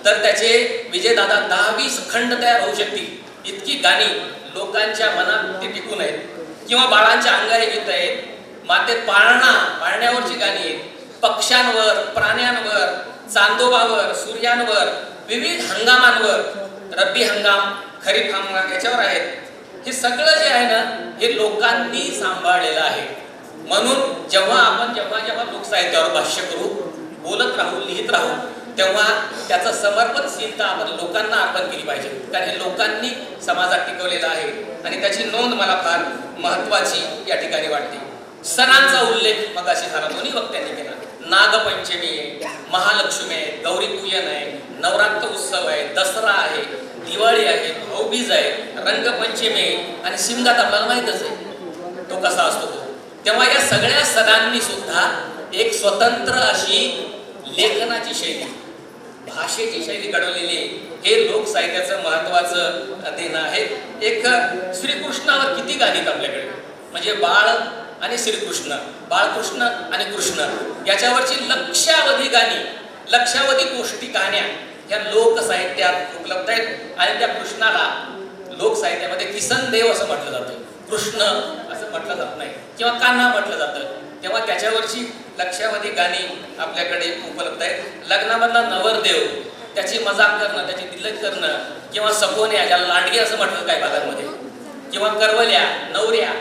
तर त्याचे विजयदादा 10-20 खंड तयार होऊ शकतील. इतकी गाणी लोकांच्या मनात ते टिकून आहेत. किंवा बाळांच्या अंगाई गीत आहेत, मातेत पाळण्यावरची गाणी आहेत, पक्ष्यांवर, प्राण्यांवर, चांदोबावर, सूर्यांवर, विविध हंगामांवर, रब्बी हंगाम, खरीप हंगाम याच्यावर आहेत. हे सगळं जे आहे ना हे लोकांनी सांभाळलेलं आहे. म्हणून जेव्हा लोकसाहित्यावर भाष्य करू, बोलत राहू, लिहित राहू, तेव्हा त्याचं समर्पणशीलता आपण लोकांना अर्पण केली पाहिजे. कारण हे लोकांनी समाजात टिकवलेलं आहे आणि त्याची नोंद मला फार महत्वाची या ठिकाणी वाटते. सणांचा उल्लेख मगाशी झाला, दोन्ही वक्त्यांनी केला. नागपंचमी आहे, महालक्ष्मी आहे, गौरीपूजन आहे, नवरात्र उत्सव आहे, दसरा आहे, दिवाळी आहे, भाऊबीज आहे, रंगपंचमी आहे आणि शिमगात आपल्याला माहीतच आहे तो कसा असतो. तेव्हा या सगळ्या सणांनी सुद्धा एक स्वतंत्र अशी लेखनाची शैली, भाषेची शैली घडवलेली आहे. हे लोकसाहित्याचं महत्वाचं देणं आहे. एक श्रीकृष्णावर किती गाणी आपल्याकडे, म्हणजे बाळ आणि श्रीकृष्ण, बाळकृष्ण आणि कृष्ण याच्यावरची लक्षावधी गाणी, लक्षावधी गोष्टी कहाण्या ह्या लोकसाहित्यात उपलब्ध आहेत. आणि त्या कृष्णाला लोकसाहित्यामध्ये किसन देव असं म्हटलं जातं, कृष्ण असं म्हटलं जात नाही किंवा कान्हा म्हटलं जातं. तेव्हा त्याच्यावरची लक्षावधी गाणी आपल्याकडे उपलब्ध आहेत. लग्नामधला नवरदेव, त्याची मजाक करणं, त्याची दिल्लत करणं किंवा सपोन्या, ज्याला लांडगे असं म्हटलं काही भागांमध्ये, किंवा करवल्या, नवऱ्या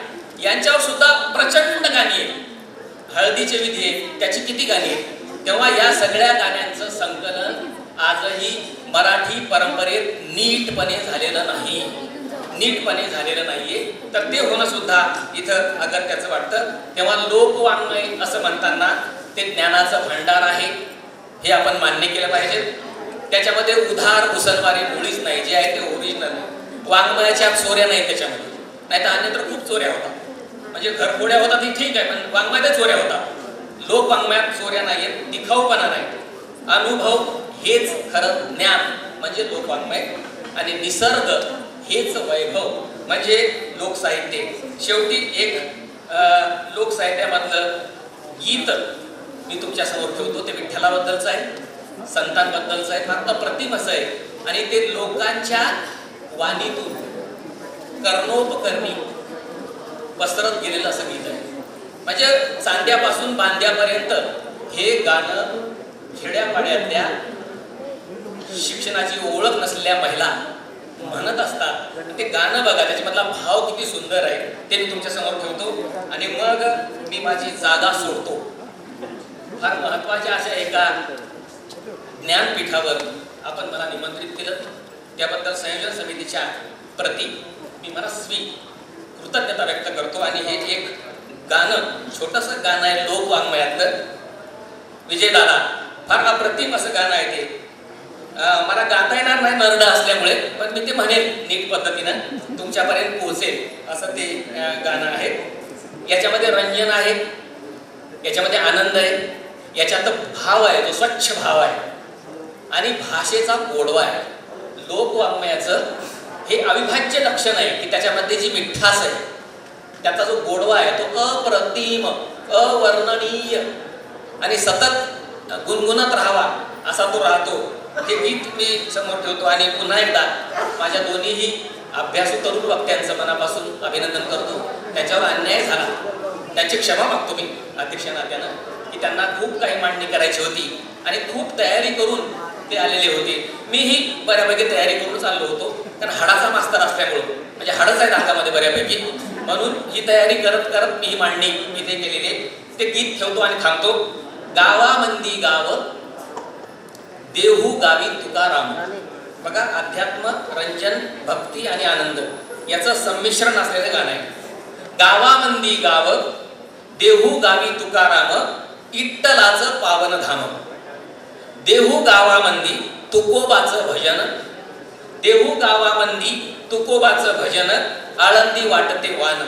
यांच्यावर सुद्धा प्रचंड गाणी आहेत. हळदीचे विधी आहेत, त्याची किती गाणी आहेत. तेव्हा या सगळ्या गाण्यांचं संकलन आजही मराठी परंपरेत नीटपणे झालेलं नाही, नीटपणे झालेलं नाहीये. तर ते होणं सुद्धा इथं अगत्याचं वाटतं. तेव्हा लोकवाङ्मय असं म्हणताना ते ज्ञानाचं भांडार आहे, हे आपण मान्य केलं पाहिजे. त्याच्यामध्ये उधार उसनवारी मुळीच नाही, जे आहे ते ओरिजिनल. वाङ्मयाच्या चोऱ्या नाही त्याच्यामध्ये, नाही तर अन्यत्र खूप चोऱ्या होतात. म्हणजे घरफोड्या होतात ही ठीक आहे, पण वाङ्मयात चोऱ्या होतात. लोकवाङ्मयात चोऱ्या नाहीयेत, दिखाऊपणा नाही. अनुभव हेच खरं ज्ञान म्हणजे लोकवाङ्मय, आणि निसर्ग हेच वैभव म्हणजे लोकसाहित्य. शेवटी एक लोकसाहित्यामधलं गीत मी तुमच्या समोर ठेवतो. ते विठ्ठलाबद्दलचं आहे, संतांबद्दलचं आहे, फार अप्रतिम असं आहे. आणि ते लोकांच्या वाणीतून कर्णोपकर्णी पसरत गेलेलं असं गीत आहे. म्हणजे चांद्यापासून बांद्यापर्यंत हे गाणं खेड्यापाड्यातल्या शिक्षणाची ओळख नसलेल्या महिला म्हणत असतात. ते गाणं बघा, त्याच्यामधला भाव किती सुंदर आहे, ते मी तुमच्या समोर ठेवतो. आणि मग मी माझी जागा सोडतो. फार महत्वाच्या अशा एका ज्ञानपीठावर आपण मला निमंत्रित केलं, त्याबद्दल संयोजन समितीच्या प्रती मी मनस्वी कृतज्ञता व्यक्त करतो. आणि हे एक गाणं, छोटंसं गाणं आहे लोकवाङ्मयातलं. विजयदादा, फार अप्रतिम असं गाणं आहे ते. मला गाता येणार नाही नरडा असल्यामुळे, पण मी ते म्हणेन नीट पद्धतीनं तुमच्यापर्यंत पोहोचेल असं ते गाणं आहे. याच्यामध्ये रंजन आहे, याच्यामध्ये आनंद आहे, याच्यात भाव आहे, जो स्वच्छ भाव आहे, आणि भाषेचा गोडवा आहे. लोकवाङ्मयाचं हे अविभाज्य लक्षण आहे की त्याच्यामध्ये जी मिठास आहे, त्याचा जो गोडवा आहे तो अप्रतिम, अवर्णनीय आणि सतत गुणगुणत राहावा असा तो राहतो. हे गीत मी समोर ठेवतो. आणि पुन्हा एकदा माझ्या दोन्हीही अभ्यासू तरुण वक्त्यांचं मनापासून अभिनंदन करतो. त्याच्यावर अन्याय झाला, त्यांची क्षमा मागतो मी अध्यक्ष नात्यानं, की त्यांना खूप काही मांडणी करायची होती आणि खूप तयारी करून ते आलेले होते. मीही बऱ्यापैकी तयारी करूनच आलो होतो, कारण हाडाचा मास्तर असल्यामुळं, म्हणजे हाडच आहे अंगामध्ये बऱ्यापैकी, म्हणून ही तयारी करत करत मी ही मांडणी इथे केलेली आहे. ते गीत ठेवतो आणि थांबतो. गावामंदी गाव, देहू गावी तुकाराम. बघा, अध्यात्म, रंजन, भक्ती आणि आनंद याचं संमिश्रण असलेलं गाणं आहे. गावामंदी गाव, देहू गावी तुकाराम, इट्टलाचं पावन धाम. देहू गावामंदी तुकोबाचं भजन, देहू गावामंदी तुकोबाचं भजन, आळंदी वाटते वान.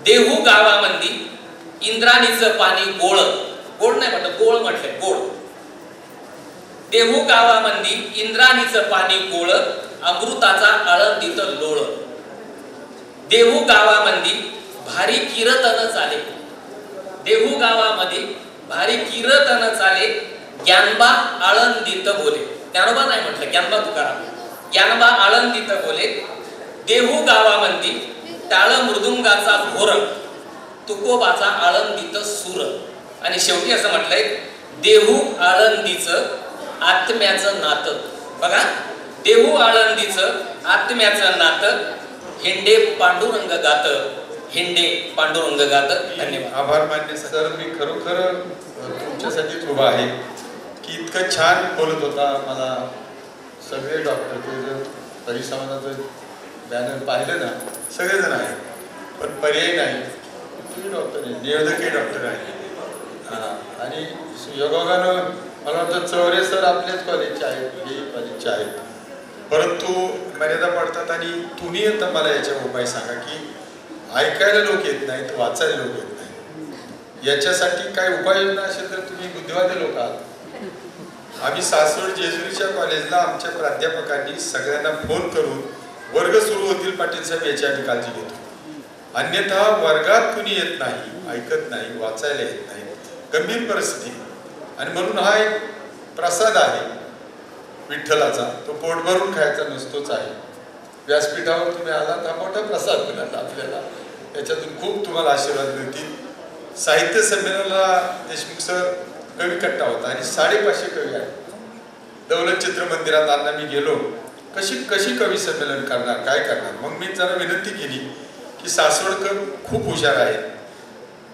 देहू गावामंदी इंद्राणीचं पाणी गोळ, गोड नाही म्हटलं, गोळ म्हटलं, गोड. देहू गावामंदी इंद्राणीचं पाणी गोळ, अमृताचा आळंदीत लोळ. देहू गावामंदी भारी कीर्तन चाले, देहू गावामध्ये भारी कीर्तन चाले, ज्ञानबा आळंदीत बोले. ज्ञानोबा नाही म्हटलं, ज्ञानबा तुकाराम. ज्ञानबा आळंदीत बोले. देहू गावामंदी टाळ मृदुंगाचा घोर, तुकोबाचा आळंदीत सूर. आणि शेवटी असं म्हटलंय, देहू आळंदीचं आत्म्याचं नातं. बघा, देहू आळंदीचं आत्म्याचं नातं, हिंडे पांडुरंग गात, हिंडे पांडुरंग गात. धन्यवाद. आभार मान्य सर. मी खरोखर तुमच्यासाठीच उभा आहे की इतकं छान बोलत होता. मला सगळे डॉक्टर, ते जर परिसमाजाचं बॅनर पाहिलं ना, सगळेजण आहेत, पण पर्याय नाही. तुम्ही डॉक्टर आहे, निवेदकही डॉक्टर आहे. हां, आणि योगायोगानं मला वाटतं चौरे सर आपल्याच कॉलेजचे आहेत, हे कॉलेजचे आहेत, परंतु मर्यादा पडतात. आणि तुम्ही आता मला याच्यावर उपाय सांगा की ऐकायला लोक येत नाहीत, वाचायला लोक येत नाहीत, याच्यासाठी काय उपाययोजना असेल तर तुम्ही बुद्धिवादी लोक आहात. आम्ही सासवड जेजुरीच्या कॉलेजला आमच्या प्राध्यापकांनी सगळ्यांना फोन करून वर्ग सुरू होतील पाटील साहेब याची आम्ही काळजी घेतो. अन्यथा वर्गात कुणी येत नाही, ऐकत नाही, वाचायला येत नाही, गंभीर परिस्थिती. आणि म्हणून हा एक प्रसाद आहे विठ्ठलाचा, तो पोट भरून खायचा नसतोच आहे. व्यासपीठावर तुम्ही आलात, हा मोठा प्रसाद मिळाला आपल्याला, त्याच्यातून खूप तुम्हाला आशीर्वाद मिळतील. साहित्य संमेलनाला देशमुख सर कवी कट्टा होता आणि 550 कवी आहेत. दौलत चित्र मंदिरात आणला मी गेलो, कशी कवी संमेलन करणार, काय करणार. मग मी जरा विनंती केली की सासवडकर खूप हुशार आहेत,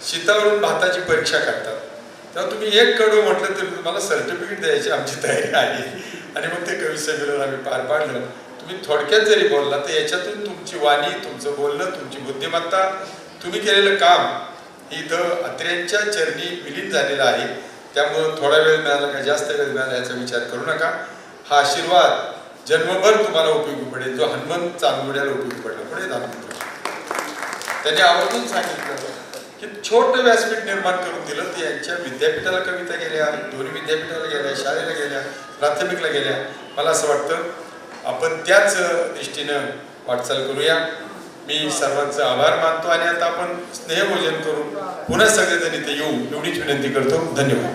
शीतावरून भाताची परीक्षा करतात, तेव्हा तुम्ही एक कडू म्हटलं तरी तुम्हाला सर्टिफिकेट द्यायची आमची तयारी आहे. आणि मग ते कवी संमेलन आम्ही पार पाडलं. तुम्ही थोडक्यात जरी बोलला तर याच्यातून तुमची वाणी, तुमचं बोलणं, तुमची बुद्धिमत्ता, तुम्ही केलेलं काम इथं अत्र्यांच्या चरणी विलीन झालेलं आहे. त्यामुळं थोडा वेळ मिळाला का जास्त वेळ मिळाला याचा विचार करू नका. हा आशीर्वाद जन्मभर तुम्हाला उपयोगी पडेल, जो हनुमंत चांदोड्याला उपयोगी पडला. पुढे जाणून त्यांनी आवर्जून सांगितलं की छोटं व्यासपीठ निर्माण करून दिलं. ते यांच्या विद्यापीठाला कविता गेल्या, दोन्ही विद्यापीठाला गेल्या, शाळेला गेल्या, प्राथमिकला गेल्या. मला असं वाटतं आपण त्याच दृष्टीनं वाटचाल करूया. मी सर्वांचं आभार मानतो आणि आता आपण स्नेहभोजन करून पुन्हा सगळेजण इथे येऊ एवढीच विनंती करतो. धन्यवाद.